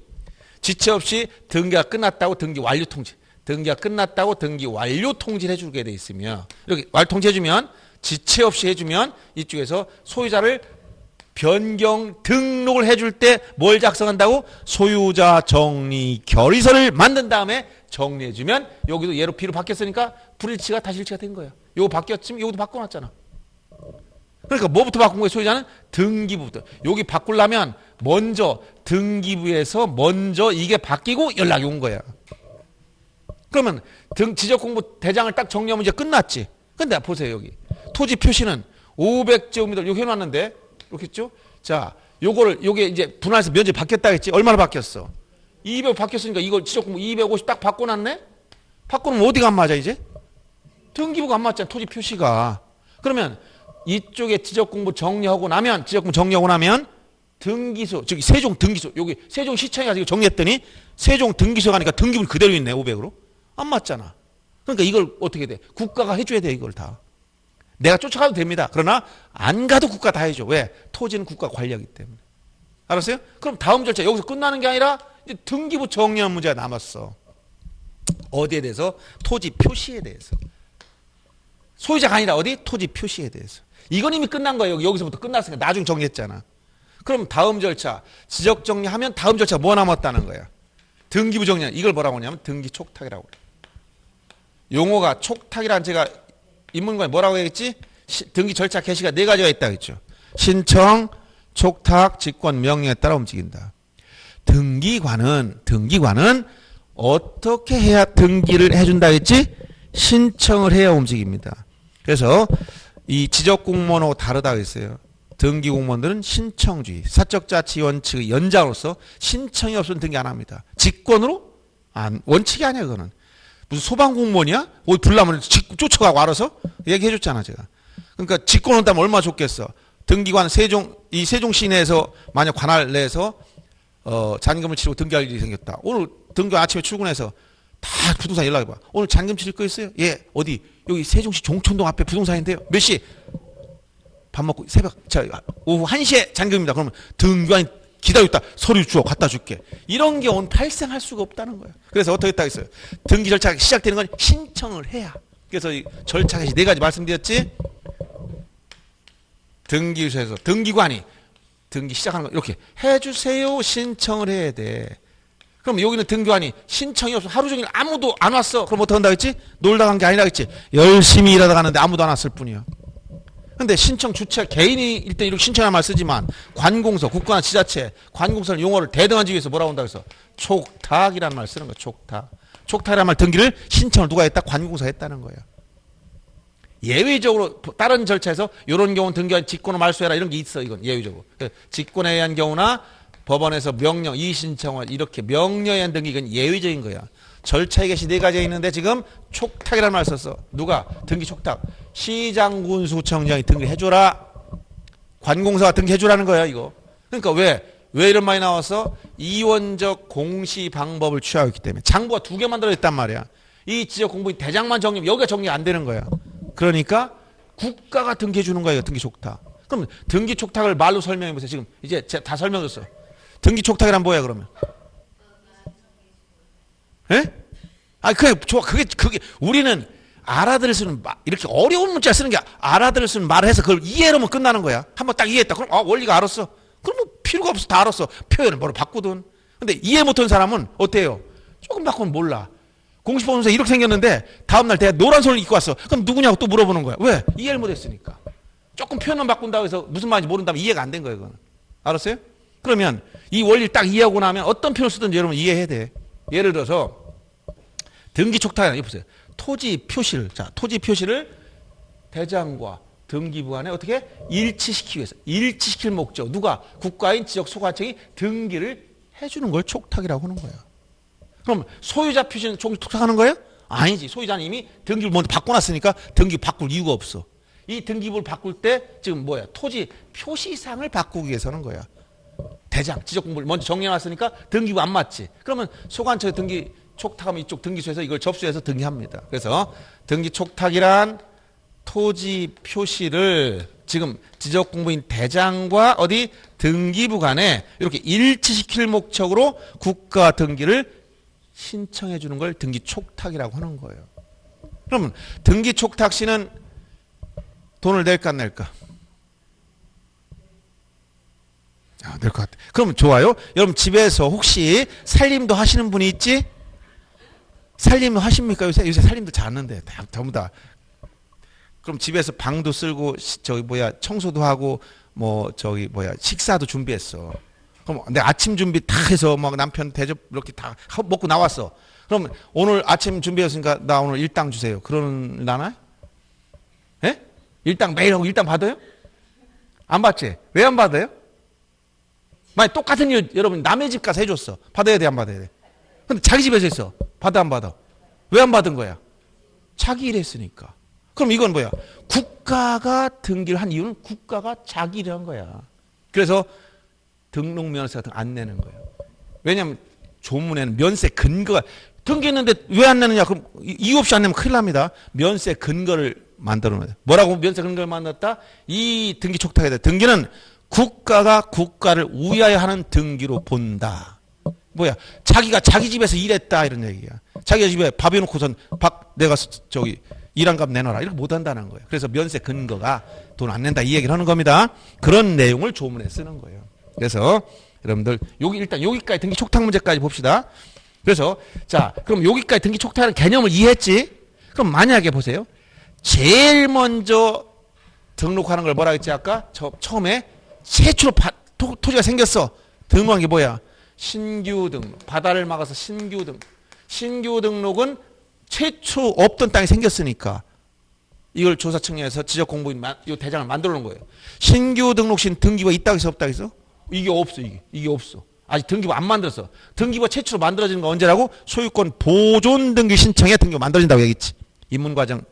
지체 없이 등기가 끝났다고 등기 완료 통지. 등기가 끝났다고 등기 완료 통지를 해주게 돼 있으며 이렇게 완료 통지해주면 지체 없이 해주면 이쪽에서 소유자를 변경 등록을 해줄 때 뭘 작성한다고? 소유자 정리 결의서를 만든 다음에 정리해주면 여기도 얘로 B로 바뀌었으니까 불일치가 다시 일치가 된 거야. 요거 바뀌었지만 요것도 바꿔놨잖아. 그러니까 뭐부터 바꾼 거예요? 소유자는 등기부부터. 여기 바꾸려면 먼저 등기부에서 먼저 이게 바뀌고 연락이 온 거야. 그러면 지적공부 대장을 딱 정리하면 이제 끝났지. 근데 보세요. 여기 토지 표시는 500제곱미터 여기 해놨는데 이렇게 했죠? 자, 요게 이제 분할해서 면적이 바뀌었다 했지? 얼마나 바뀌었어? 200 바뀌었으니까 이걸 지적공부 250 딱 바꿔놨네? 바꾸면 어디가 안 맞아 이제? 등기부가 안 맞잖아. 토지 표시가. 그러면 이쪽에 지적공부 정리하고 나면 등기소, 즉 세종 등기소, 여기 세종시청에 가서 이거 정리했더니 세종 등기소 가니까 등기부는 그대로 있네. 500으로. 안 맞잖아. 그러니까 이걸 어떻게 돼? 국가가 해줘야 돼. 이걸 다. 내가 쫓아가도 됩니다. 그러나 안 가도 국가 다 해줘. 왜? 토지는 국가 관리하기 때문에. 알았어요? 그럼 다음 절차 여기서 끝나는 게 아니라 이제 등기부 정리하는 문제가 남았어. 어디에 대해서? 토지 표시에 대해서. 소유자가 아니라 어디? 토지 표시에 대해서. 이건 이미 끝난 거예요. 여기서부터 끝났으니까 나중 정리했잖아. 그럼 다음 절차 지적 정리하면 다음 절차 뭐 남았다는 거야? 등기부 정리. 이걸 뭐라고 하냐면 등기 촉탁이라고 그래. 용어가 촉탁이란 제가 인문관에 뭐라고 했지? 등기 절차 개시가 4가지가 있다고 했죠. 신청, 촉탁, 직권, 명령에 따라 움직인다. 등기관은 어떻게 해야 등기를 해준다 했지? 신청을 해야 움직입니다. 그래서 이 지적공무원하고 다르다고 했어요. 등기공무원들은 신청주의, 사적자치 원칙의 연장으로서 신청이 없으면 등기 안 합니다. 직권으로? 원칙이 아니야 그거는. 무슨 소방공무원이야? 어디 불나면 쫓아가고 알아서? 얘기해줬잖아 제가. 그러니까 직권 온다면 얼마나 좋겠어. 등기관 이 세종시 내에서 만약 관할 내에서 잔금을 치르고 등기할 일이 생겼다. 오늘 등기 아침에 출근해서 다 부동산 연락해봐. 오늘 잔금 치를 거 있어요? 예. 어디? 여기 세종시 종천동 앞에 부동산인데요. 몇 시? 밥 먹고 오후 1시에 잔금입니다. 그러면 등기관이 기다리고 있다. 서류 주워 갖다 줄게. 이런 경우는 발생할 수가 없다는 거예요. 그래서 어떻게 했다 했어요? 등기 절차가 시작되는 건 신청을 해야. 그래서 이 절차 개시 4가지 말씀드렸지? 등기소에서 등기관이 등기 시작하는 거 이렇게 해주세요. 신청을 해야 돼. 그럼 여기는 등기관이 신청이 없어. 하루 종일 아무도 안 왔어. 그럼 어떻게 한다 했지? 놀다 간 게 아니라 했지. 열심히 일하다 가는데 아무도 안 왔을 뿐이야. 근데 신청 주체 개인이 일단 이렇게 신청할 말 쓰지만 관공서, 국가나 지자체, 관공서는 용어를 대등한 지위에서 뭐라고 한다고 해서 촉탁이라는 말 쓰는 거야. 촉탁. 촉탁이라는 말 등기를 신청을 누가 했다? 관공서가 했다는 거야. 예외적으로 다른 절차에서 이런 경우는 등기관 직권을 말소해라 이런 게 있어. 이건 예외적으로. 직권에 의한 경우나 법원에서 명령, 이의신청을 이렇게 명령에 의한 등기 이건 예외적인 거야. 절차에 개시 4가지가 있는데 지금 촉탁이라는 말 썼어. 누가? 등기 촉탁. 시장군수청장이 등기해줘라. 관공서가 등기해주라는 거야 이거. 그러니까 왜 이런 말이 나와서 이원적 공시 방법을 취하고 있기 때문에 장부가 2개 만들어졌단 말이야. 이 지적공부인 대장만 정리하면 여기가 정리 안 되는 거야. 그러니까 국가가 등기해주는 거예요. 등기 촉탁. 그럼 등기 촉탁을 말로 설명해 보세요. 지금 이제 제가 다 설명했어. 등기 촉탁이란 뭐야 그러면? 예? 그게 좋아. 그게 우리는 알아들을 수 있는 이렇게 어려운 문자 쓰는 게 알아들을 수 있는 말을 해서 그걸 이해하면 끝나는 거야. 한번 딱 이해했다. 그럼 원리가 알았어. 그럼 뭐 필요가 없어. 다 알았어. 표현을 뭐로 바꾸든. 근데 이해 못한 사람은 어때요? 조금 바꾸면 몰라. 공시보험서 이렇게 생겼는데 다음날 내가 노란 손을 입고 왔어. 그럼 누구냐고 또 물어보는 거야. 왜? 이해를 못했으니까. 조금 표현만 바꾼다고 해서 무슨 말인지 모른다면 이해가 안 된 거예요. 그거는. 알았어요? 그러면 이 원리를 딱 이해하고 나면 어떤 표현을 쓰든지 여러분 이해해야 돼. 예를 들어서 등기 촉탁이라는 거 보세요. 토지 표시를 대장과 등기부 간에 어떻게 일치시키기 위해서 일치시킬 목적 누가? 국가인 지적소관청이 등기를 해주는 걸 촉탁이라고 하는 거예요. 그럼 소유자 표시는 촉탁하는 거예요? 아니지. 소유자는 이미 등기부를 먼저 바꿔놨으니까 등기부 바꿀 이유가 없어. 이 등기부를 바꿀 때 지금 뭐야? 토지 표시상을 바꾸기 위해서는 거야. 대장 지적공부를 먼저 정리해놨으니까 등기부 안 맞지. 그러면 소관청에 등기 촉탁하면 이쪽 등기소에서 이걸 접수해서 등기합니다. 그래서 등기 촉탁이란 토지 표시를 지금 지적공부인 대장과 어디 등기부 간에 이렇게 일치시킬 목적으로 국가 등기를 신청해 주는 걸 등기 촉탁이라고 하는 거예요. 그러면 등기 촉탁 시는 돈을 낼까 안 낼까? 낼 것 같아. 그럼 좋아요. 여러분 집에서 혹시 살림도 하시는 분이 있지? 살림 하십니까? 요새 살림도 잘하는데 전부 다. 그럼 집에서 방도 쓸고 청소도 하고 식사도 준비했어. 그럼 내 아침 준비 다 해서 막 남편 대접 이렇게 다 먹고 나왔어. 그럼 오늘 아침 준비했으니까 나 오늘 일당 주세요. 그러나요? 예? 일당 매일 하고 일당 받아요? 안 받지? 왜 안 받아요? 만약 똑같은 일 여러분 남의 집 가서 해줬어. 받아야 돼 안 받아야 돼? 근데 자기 집에서 했어. 받아 안 받아? 왜 안 받은 거야? 자기 일 했으니까. 그럼 이건 뭐야? 국가가 등기를 한 이유는 국가가 자기 일을 한 거야. 그래서 등록면허세 같은 거 안 내는 거예요. 왜냐하면 조문에는 면세 근거가 등기했는데 왜 안 내느냐? 그럼 이유 없이 안 내면 큰일 납니다. 면세 근거를 만들어 놓아요. 뭐라고 면세 근거를 만들었다? 이 등기 촉탁에 대해 등기는 국가가 국가를 위하여 하는 등기로 본다. 뭐야? 자기가 자기 집에서 일했다 이런 얘기야. 자기 집에 밥 해놓고선 내가 저기 일한 값 내놔라 이렇게 못한다는 거예요. 그래서 면세 근거가 돈 안 낸다 이 얘기를 하는 겁니다. 그런 내용을 조문에 쓰는 거예요. 그래서 여러분들 일단 여기까지 등기 촉탁 문제까지 봅시다. 그래서 자 그럼 여기까지 등기 촉탁하는 개념을 이해했지? 그럼 만약에 보세요. 제일 먼저 등록하는 걸 뭐라 했지 아까? 처음에 최초로 토지가 생겼어. 등록한 게 뭐야? 신규 등록. 바다를 막아서 신규 등록. 신규 등록은 최초 없던 땅이 생겼으니까 이걸 조사 측면에서 지적 공부인 이 대장을 만들어 놓은 거예요. 신규 등록신 등기부가 있다고 해서 없다고 해서? 이게 없어. 이게 없어. 아직 등기부 안 만들었어. 등기부가 최초로 만들어지는 건 언제라고? 소유권 보존 등기 신청에 등기부 만들어진다고 얘기했지. 입문과정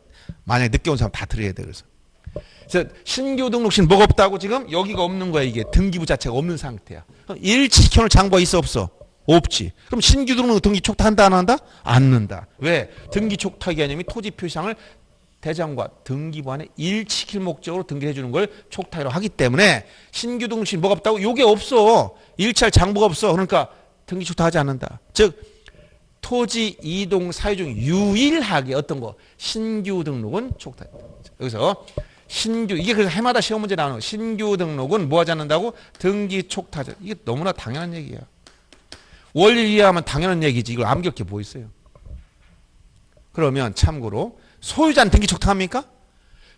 만약에 늦게 온 사람 다 들어야 돼. 그래서 신규 등록신 뭐가 없다고 지금? 여기가 없는 거야. 이게 등기부 자체가 없는 상태야. 일치시켜놓을 장부가 있어 없어? 없지. 그럼 신규 등록 등기 촉탁한다 안 한다? 않는다. 왜? 등기 촉탁 개념이 토지 표시상을 대장과 등기부 안에 일치시킬 목적으로 등기해 주는 걸 촉탁이라고 하기 때문에 신규 등록신 뭐가 없다고? 요게 없어. 일치할 장부가 없어. 그러니까 등기 촉탁하지 않는다. 즉 토지 이동 사유 중 유일하게 어떤 거? 신규 등록은 촉탁이다. 여기서 신규 이게 그래서 해마다 시험 문제 나오는 거. 신규 등록은 뭐 하지 않는다고? 등기 촉탁. 이게 너무나 당연한 얘기야. 원리를 이해하면 당연한 얘기지. 이걸 암기할 게 뭐 있어요? 그러면 참고로 소유자는 등기 촉탁합니까?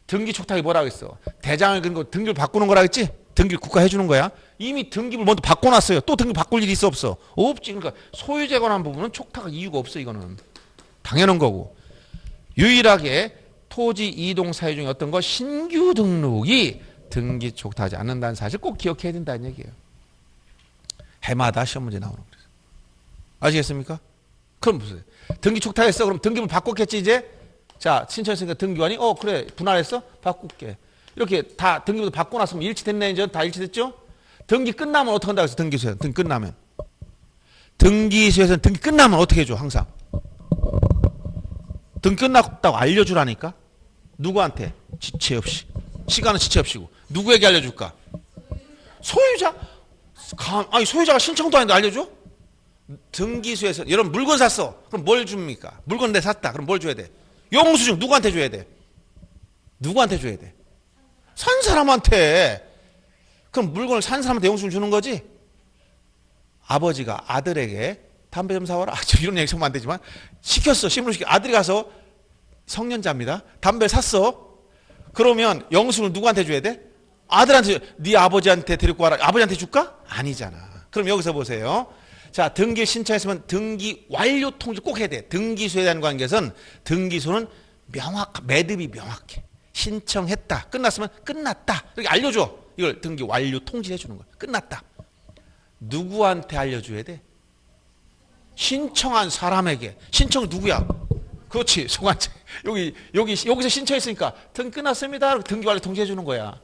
등기 촉탁이 뭐라고 했어? 대장을 근거 등기를 바꾸는 거라 했지? 등기를 국가 해주는 거야. 이미 등기를 먼저 바꿔놨어요. 또 등기 바꿀 일이 있어 없어? 없지. 그러니까 소유자에 관한 부분은 촉탁할 이유가 없어. 이거는 당연한 거고. 유일하게 토지 이동 사유 중에 어떤 거? 신규 등록이 등기 촉탁하지 않는다는 사실 꼭 기억해야 된다는 얘기예요. 해마다 시험 문제 나오는 거예요. 아시겠습니까? 그럼 무슨 등기 촉탁했어? 그럼 등기부 바꿨겠지 이제? 자 신청했으니까 등기관이 그래 분할했어? 바꿀게. 이렇게 다 등기부도 바꿔놨으면 일치됐네. 이제 다 일치됐죠? 등기 끝나면 어떻게 한다고 했어? 등기소에서는 등기 끝나면 등기소에서는 등기 끝나면 어떻게 해줘? 항상 등기 끝났다고 알려주라니까. 누구한테? 지체 없이. 시간은 지체 없이고. 누구에게 알려줄까? 소유자. 아니 소유자가 신청도 아닌데 알려줘? 등기소에서 여러분 물건 샀어. 그럼 뭘 줍니까? 물건 내 샀다. 그럼 뭘 줘야 돼? 영수증 누구한테 줘야 돼? 누구한테 줘야 돼? 산 사람한테. 그럼 물건을 산 사람한테 영수증 주는 거지? 아버지가 아들에게 담배 좀 사와라. 이런 얘기 하면 안 되지만 시켰어. 신문을 시켜. 아들이 가서 성년자입니다. 담배 샀어. 그러면 영수증을 누구한테 줘야 돼? 아들한테. 네 아버지한테 데리고 와라. 아버지한테 줄까? 아니잖아. 그럼 여기서 보세요. 자, 등기 신청했으면 등기 완료 통지 꼭 해야 돼. 등기소에 대한 관계에서는 등기소는 매듭이 명확해. 신청했다. 끝났으면 끝났다. 이렇게 알려줘. 이걸 등기 완료 통지해 주는 거야. 끝났다. 누구한테 알려줘야 돼? 신청한 사람에게. 신청 누구야? 그렇지. 소관청. 여기서 신청했으니까 등기 끝났습니다. 등기 완료 통지해 주는 거야.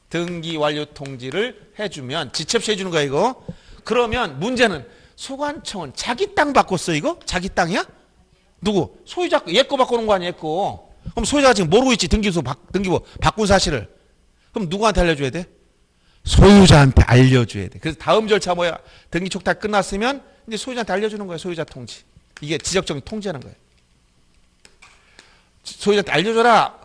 등기 완료 통지를 해주면 지체 없이 해주는 거야 이거. 그러면 문제는 소관청은 자기 땅 바꿨어 이거? 자기 땅이야? 누구? 소유자 얘 거 바꾸는 거 아니야 얘 거. 그럼 소유자가 지금 모르고 있지 등기부 바꾼 사실을. 그럼 누구한테 알려줘야 돼? 소유자한테 알려줘야 돼. 그래서 다음 절차 뭐야? 등기 촉탁 끝났으면 이제 소유자한테 알려주는 거야. 소유자 통지. 이게 지적적인 통지하는 거야. 소유자한테 알려줘라.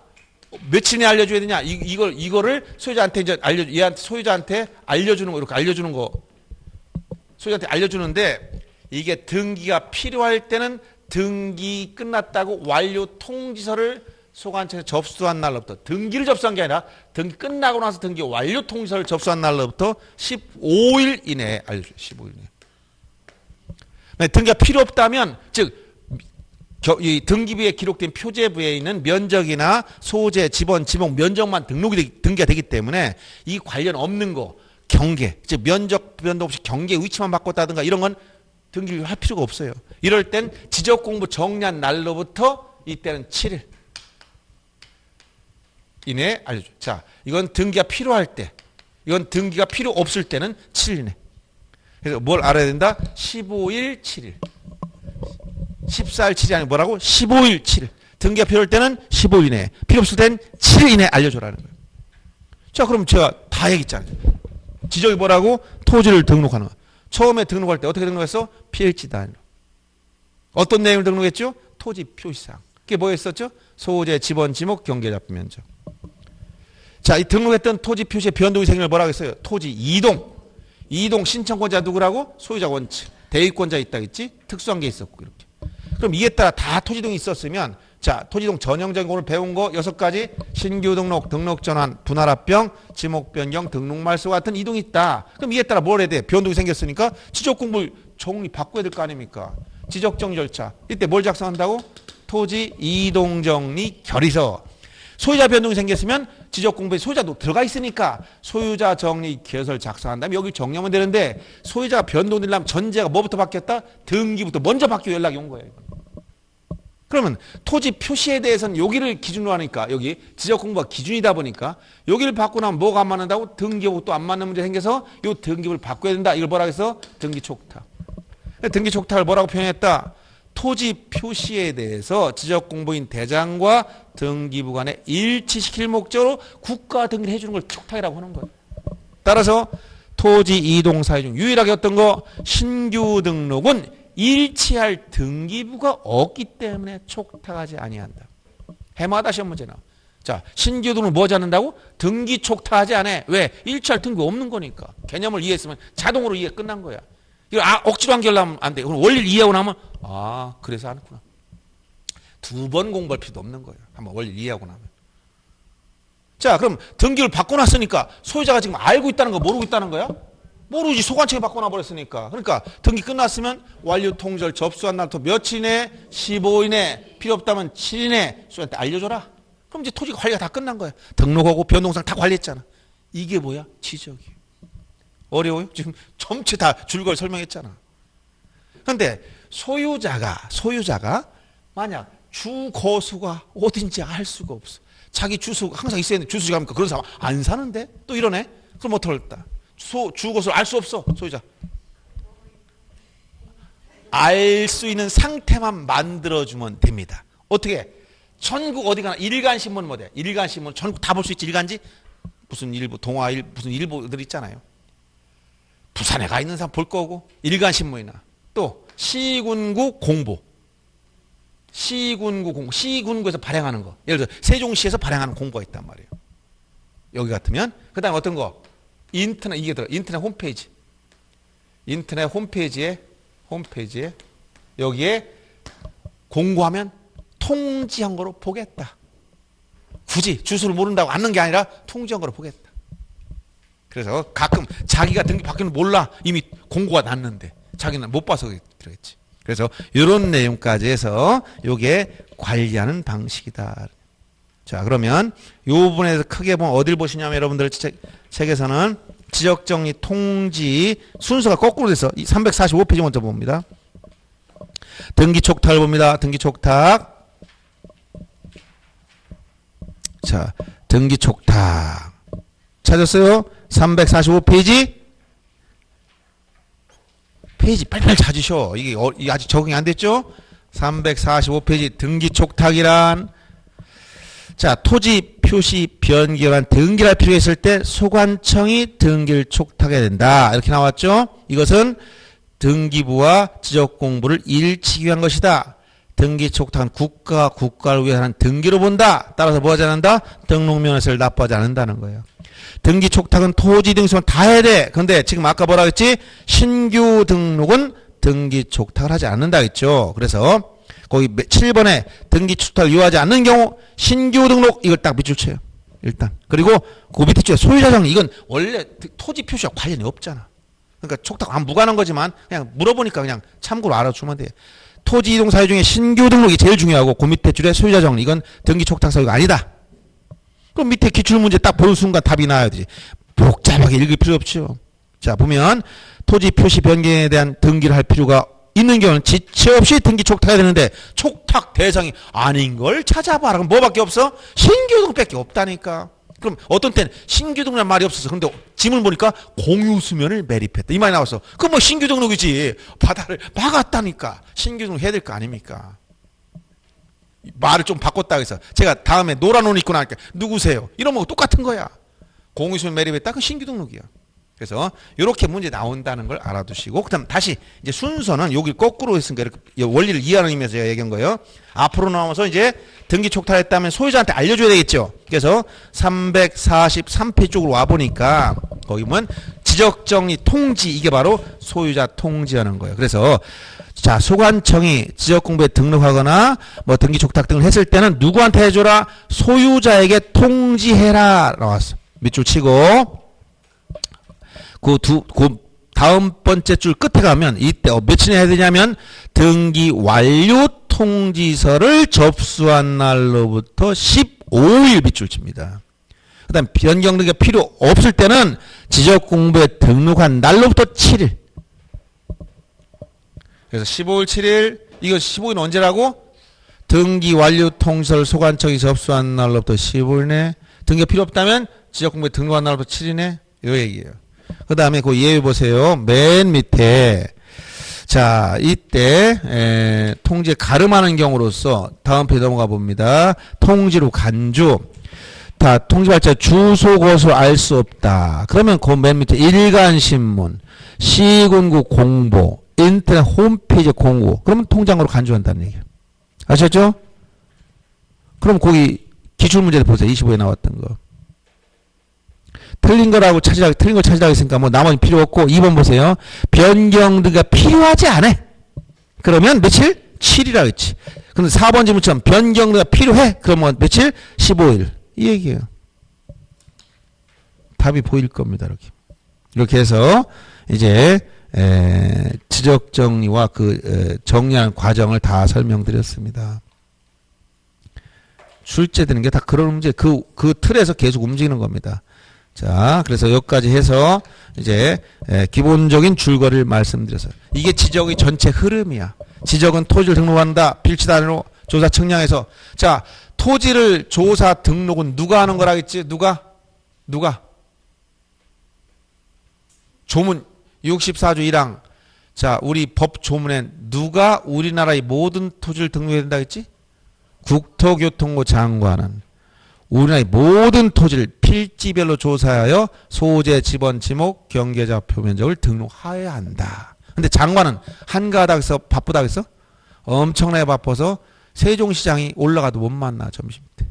며칠 내에 알려줘야 되냐? 이거를 소유자한테 이제 얘한테 소유자한테 알려주는 거. 이렇게 알려주는 거. 소유자한테 알려주는데 이게 등기가 필요할 때는 등기 끝났다고 완료 통지서를 소관청에 접수한 날로부터 등기를 접수한 게 아니라 등기 끝나고 나서 등기 완료 통지서를 접수한 날로부터 15일 이내에 알려줘요. 15일 이내. 등기가 필요 없다면 즉 이 등기부에 기록된 표제부에 있는 면적이나 소재, 지번, 지목, 면적만 등기가 되기 때문에 이 관련 없는 거 경계, 즉 면적 변동 없이 경계 위치만 바꿨다든가 이런 건 등기를 할 필요가 없어요. 이럴 땐 지적공부 정리한 날로부터 이때는 7일 이내에 알려줘요. 자, 이건 등기가 필요할 때, 이건 등기가 필요 없을 때는 7일 이내. 그래서 뭘 알아야 된다? 15일 7일. 14일 7일이 아니고 뭐라고? 15일 7일. 등기가 필요할 때는 15일 이내, 필요 없을 때는 7일 이내 알려줘라는 거예요. 자, 그럼 제가 다 얘기했잖아요. 지적이 뭐라고? 토지를 등록하는 거. 처음에 등록할 때 어떻게 등록했어? 필지 단위로. 어떤 내용을 등록했죠? 토지 표시사항. 그게 뭐였었죠? 소재, 지번, 지목, 경계좌표 면적. 자, 이 등록했던 토지 표시의 변동이 생기면 뭐라고 했어요? 토지 이동. 이동 신청권자 누구라고? 소유자 원칙. 대위권자 있다겠지? 특수한 게 있었고 이렇게. 그럼 이에 따라 다 토지동이 있었으면 자, 토지동 전형적인 오늘 배운 거 6가지 신규 등록, 등록 전환, 분할 합병, 지목 변경, 등록 말소 같은 이동이 있다. 그럼 이에 따라 뭘 해야 돼? 변동이 생겼으니까 지적 공부 정리 바꿔야 될 거 아닙니까? 지적 정리 절차. 이때 뭘 작성한다고? 토지 이동 정리 결의서. 소유자 변동이 생겼으면 지적 공부에 소유자도 들어가 있으니까 소유자 정리 결의서를 작성한 다음에 여기 정리하면 되는데 소유자가 변동되려면 전제가 뭐부터 바뀌었다? 등기부터 먼저 바뀌어 연락이 온 거예요. 그러면 토지 표시에 대해서는 여기를 기준으로 하니까 여기 지적 공부가 기준이다 보니까 여기를 바꾸고 나면 뭐가 안 맞는다고? 등기부가 또 안 맞는 문제 생겨서 이 등기부를 바꿔야 된다. 이걸 뭐라고 해서? 등기 촉탁. 등기 촉탁을 뭐라고 표현했다? 토지 표시에 대해서 지적 공부인 대장과 등기부 간에 일치시킬 목적으로 국가 등기를 해주는 걸 촉탁이라고 하는 거예요. 따라서 토지 이동 사유 중 유일하게 어떤 거? 신규 등록은 일치할 등기부가 없기 때문에 촉탁하지 아니한다. 해마다 시험 문제 나와. 자, 신규 등록 뭐 하지 않는다고? 등기 촉탁하지 않아. 왜? 일치할 등기가 없는 거니까. 개념을 이해했으면 자동으로 이해 끝난 거야. 이거 억지로 한결하면 안 돼. 그럼 원리를 이해하고 나면 그래서 하는구나. 2번 공부할 필요도 없는 거예요. 한번 원리를 이해하고 나면. 자, 그럼 등기를 바꿔놨으니까 소유자가 지금 알고 있다는 거 모르고 있다는 거야? 모르지. 소관청에 바꿔놔 버렸으니까. 그러니까 등기 끝났으면 완료 통지를 접수한 날부터 며칠 이내? 15일 이내. 필요 없다면 7일 이내 소유자한테 알려줘라. 그럼 이제 토지 관리가 다 끝난 거야. 등록하고 변동상 다 관리했잖아. 이게 뭐야? 지적이에요. 어려워요? 지금 전체 다 줄거리 설명했잖아. 그런데 소유자가 만약 주거수가 어딘지 알 수가 없어. 자기 주소가 항상 있어야 되는데 주소지 가니까 그런 사람 안 사는데 또 이러네? 그럼 어떡할까? 주거수를 알 수 없어. 소유자. 알 수 있는 상태만 만들어주면 됩니다. 어떻게? 전국 어디 가나 일간신문 뭐 돼? 일간신문 전국 다 볼 수 있지. 일간지? 무슨 일보, 동아일, 무슨 일보들 있잖아요. 부산에 가 있는 사람 볼 거고 일간신문이나 또 시군구 공보 시군구에서 발행하는 거 예를 들어 세종시에서 발행하는 공보가 있단 말이에요. 여기 같으면 그 다음에 어떤 거 인터넷 이게 들어 인터넷 홈페이지에 여기에 공고하면 통지한 거로 보겠다. 굳이 주소를 모른다고 앉는 게 아니라 통지한 거로 보겠다. 그래서 가끔 자기가 등기 바뀌는 몰라. 이미 공고가 났는데 자기는 못 봐서 그러겠지. 그래서 이런 내용까지 해서 이게 관리하는 방식이다. 자, 그러면 이 부분에서 크게 보면 어딜 보시냐면 여러분들 책에서는 지적정리 통지 순서가 거꾸로 돼서 345페이지 먼저 봅니다. 등기촉탁을 봅니다. 등기촉탁. 자, 등기촉탁. 찾았어요? 345페이지? 페이지 빨리빨리 찾으셔. 이게 아직 적응이 안 됐죠? 345페이지 등기촉탁이란 자, 토지 표시 변경한 등기를 할 필요가 있을 때 소관청이 등기를 촉탁해야 된다. 이렇게 나왔죠? 이것은 등기부와 지적공부를 일치하기 위한 것이다. 등기 촉탁은 국가를 위해 하는 등기로 본다. 따라서 뭐 하지 않는다? 등록면허세를 납부하지 않는다는 거예요. 등기 촉탁은 토지 등록을 다 해야 돼. 근데 지금 아까 뭐라 했지? 신규 등록은 등기 촉탁을 하지 않는다 했죠. 그래서 거기 7번에 등기 촉탁을 요하지 않는 경우 신규 등록 이걸 딱 밑줄 쳐요. 일단. 그리고 그 밑에 쪽에 소유자 정리 이건 원래 토지 표시와 관련이 없잖아. 그러니까 촉탁 안 무관한 거지만 그냥 물어보니까 그냥 참고로 알아주면 돼. 토지 이동 사유 중에 신규 등록이 제일 중요하고 그 밑에 줄에 소유자 정리 이건 등기 촉탁 사유가 아니다. 그럼 밑에 기출문제 딱 보는 순간 답이 나와야 되지. 복잡하게 읽을 필요 없죠. 자, 보면 토지 표시 변경에 대한 등기를 할 필요가 있는 경우는 지체 없이 등기 촉탁해야 되는데 촉탁 대상이 아닌 걸 찾아봐라. 그럼 뭐밖에 없어? 신규 등록밖에 없다니까. 그럼 어떤 때는 신규 등록이라는 말이 없었어. 근데 지문 보니까 공유수면을 매립했다. 이 말이 나왔어. 그럼 뭐 신규 등록이지. 바다를 막았다니까. 신규 등록 해야 될 거 아닙니까? 말을 좀 바꿨다 해서 제가 다음에 노란 옷 입고 나니까 누구세요? 이러면 똑같은 거야. 공유수민 매립했다? 그 신규 등록이야. 그래서 이렇게 문제 나온다는 걸 알아두시고 그다음 다시 이제 순서는 여기 거꾸로 했으니까 이렇게 원리를 이해하는 의미에서 제가 얘기한 거예요. 앞으로 나와서 이제 등기 촉탁했다면 소유자한테 알려줘야 되겠죠. 그래서 343페이지 쪽으로 와 보니까 거기 보면 지적정리 통지 이게 바로 소유자 통지하는 거예요. 그래서 자 소관청이 지적공부에 등록하거나 뭐 등기 촉탁 등을 했을 때는 누구한테 해줘라? 소유자에게 통지해라 나왔어. 밑줄 치고 그 다음 번째 줄 끝에 가면 이때 며칠에 해야 되냐면 등기 완료 통지서를 접수한 날로부터 15일 밑줄 칩니다. 그 다음 변경 등기가 필요 없을 때는 지적공부에 등록한 날로부터 7일. 그래서 15일 7일 이거 15일은 언제라고? 등기 완료 통지서를 소관청이 접수한 날로부터 15일 내 등기가 필요 없다면 지적공부에 등록한 날로부터 7일 내 이 얘기예요. 그 다음에 그 예외 보세요. 맨 밑에 자 이때 통지에 가름하는 경우로서 다음 페이지 넘어가 봅니다. 통지로 간주 다 통지발자 주소 곳을 알 수 없다. 그러면 그 맨 밑에 일간신문 시군구 공보 인터넷 홈페이지 공고 그러면 통장으로 간주한다는 얘기예요. 아셨죠? 그럼 거기 기출문제를 보세요. 25에 나왔던 거. 틀린 거라고 찾으라고, 틀린 거 찾으라고 했으니까 뭐 나머지 필요 없고 2번 보세요. 변경 등기가 필요하지 않아. 그러면 며칠? 7이라 했지. 근데 4번 질문처럼 변경 등기가 필요해. 그러면 며칠? 15일. 이 얘기예요. 답이 보일 겁니다. 이렇게 해서 이제 지적 정리와 정리하는 과정을 다 설명드렸습니다. 출제되는 게 다 그런 문제, 그 틀에서 계속 움직이는 겁니다. 자, 그래서 여기까지 해서 이제 기본적인 줄거리를 말씀드렸어요. 이게 지적의 전체 흐름이야. 지적은 토지를 등록한다. 필지단위로 조사 측량해서 자, 토지를 조사 등록은 누가 하는 거라겠지? 누가? 조문 64조 1항. 자, 우리 법 조문엔 누가 우리나라의 모든 토지를 등록해야 된다 했지? 국토교통부 장관은 우리나라의 모든 토지를 필지별로 조사하여 소재, 지번, 지목, 경계자, 표면적을 등록하여야 한다. 근데 장관은 한가하다고 해서 바쁘다고 했어? 엄청나게 바빠서 세종시장이 올라가도 못 만나 점심때.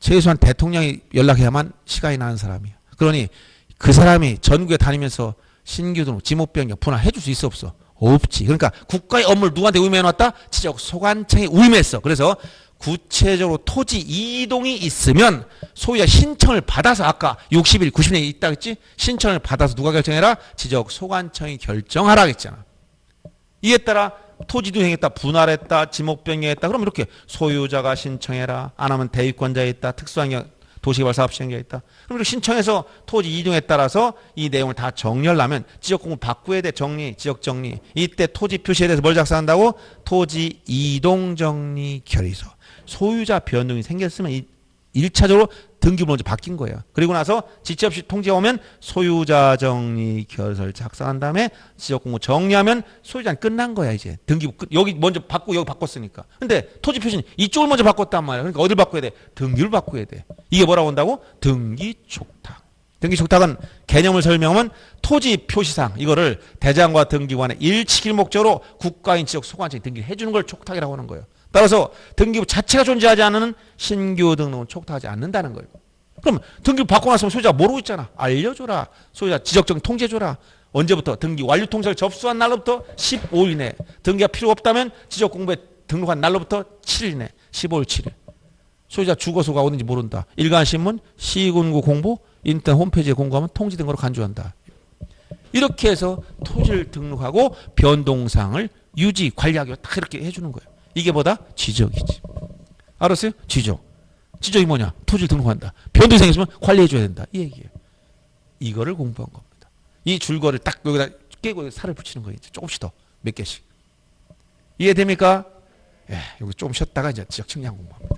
최소한 대통령이 연락해야만 시간이 나는 사람이야. 그러니 그 사람이 전국에 다니면서 신규 등록, 지목 변경, 분할 해줄 수 있어 없어? 없지. 그러니까 국가의 업무를 누구한테 위임해놨다? 지적 소관청에 위임했어. 그래서 구체적으로 토지 이동이 있으면 소유자 신청을 받아서 아까 60일, 90일에 있다 했지? 신청을 받아서 누가 결정해라? 지적 소관청이 결정하라 했잖아. 이에 따라 토지 이동했다, 분할했다, 지목 변경했다. 그럼 이렇게 소유자가 신청해라. 안 하면 대유권자에 있다. 특수환경 도시개발사업 시행자에 있다. 그럼 이렇게 신청해서 토지 이동에 따라서 이 내용을 다 정리하려면 지적공부 바꾸어야 돼. 정리, 지적정리. 이때 토지 표시에 대해서 뭘 작성한다고? 토지 이동정리 결의서. 소유자 변동이 생겼으면 1차적으로 등기부 먼저 바뀐 거예요. 그리고 나서 지체 없이 통지가 오면 소유자 정리 결의서를 작성한 다음에 지적공부 정리하면 소유자는 끝난 거야 이제. 등기부 끝. 여기 먼저 바꾸고 여기 바꿨으니까. 근데 토지 표시는 이쪽을 먼저 바꿨단 말이야. 그러니까 어딜 바꿔야 돼? 등기를 바꿔야 돼. 이게 뭐라고 한다고? 등기촉탁. 등기촉탁은 개념을 설명하면 토지 표시상 이거를 대장과 등기관의 일치킬 목적으로 국가인 지적 소관청이 등기를 해주는 걸 촉탁이라고 하는 거예요. 따라서 등기부 자체가 존재하지 않는 신규 등록은 촉탁하지 않는다는 거예요. 그럼 등기부 바꿔 놨으면 소유자가 모르고 있잖아. 알려줘라. 소유자 지적정 통지해줘라. 언제부터? 등기 완료 통지를 접수한 날로부터 15일 이내. 등기가 필요 없다면 지적공부에 등록한 날로부터 7일 이내. 15일 7일. 소유자 주거소가 어딘지 모른다. 일간신문, 시군구 공보, 인터넷 홈페이지에 공고하면 통지된 거로 간주한다. 이렇게 해서 토지를 등록하고 변동사항을 유지, 관리하기 딱 이렇게 해주는 거예요. 이게 뭐다? 지적이지. 알았어요? 지적. 지적이 뭐냐? 토지를 등록한다. 변동이 생겼으면 관리해줘야 된다. 이 얘기예요. 이거를 공부한 겁니다. 이 줄거리를 딱 여기다 깨고 살을 붙이는 거예요. 조금씩 더. 몇 개씩. 이해됩니까? 예, 여기 좀 쉬었다가 이제 지적 측량 공부합니다.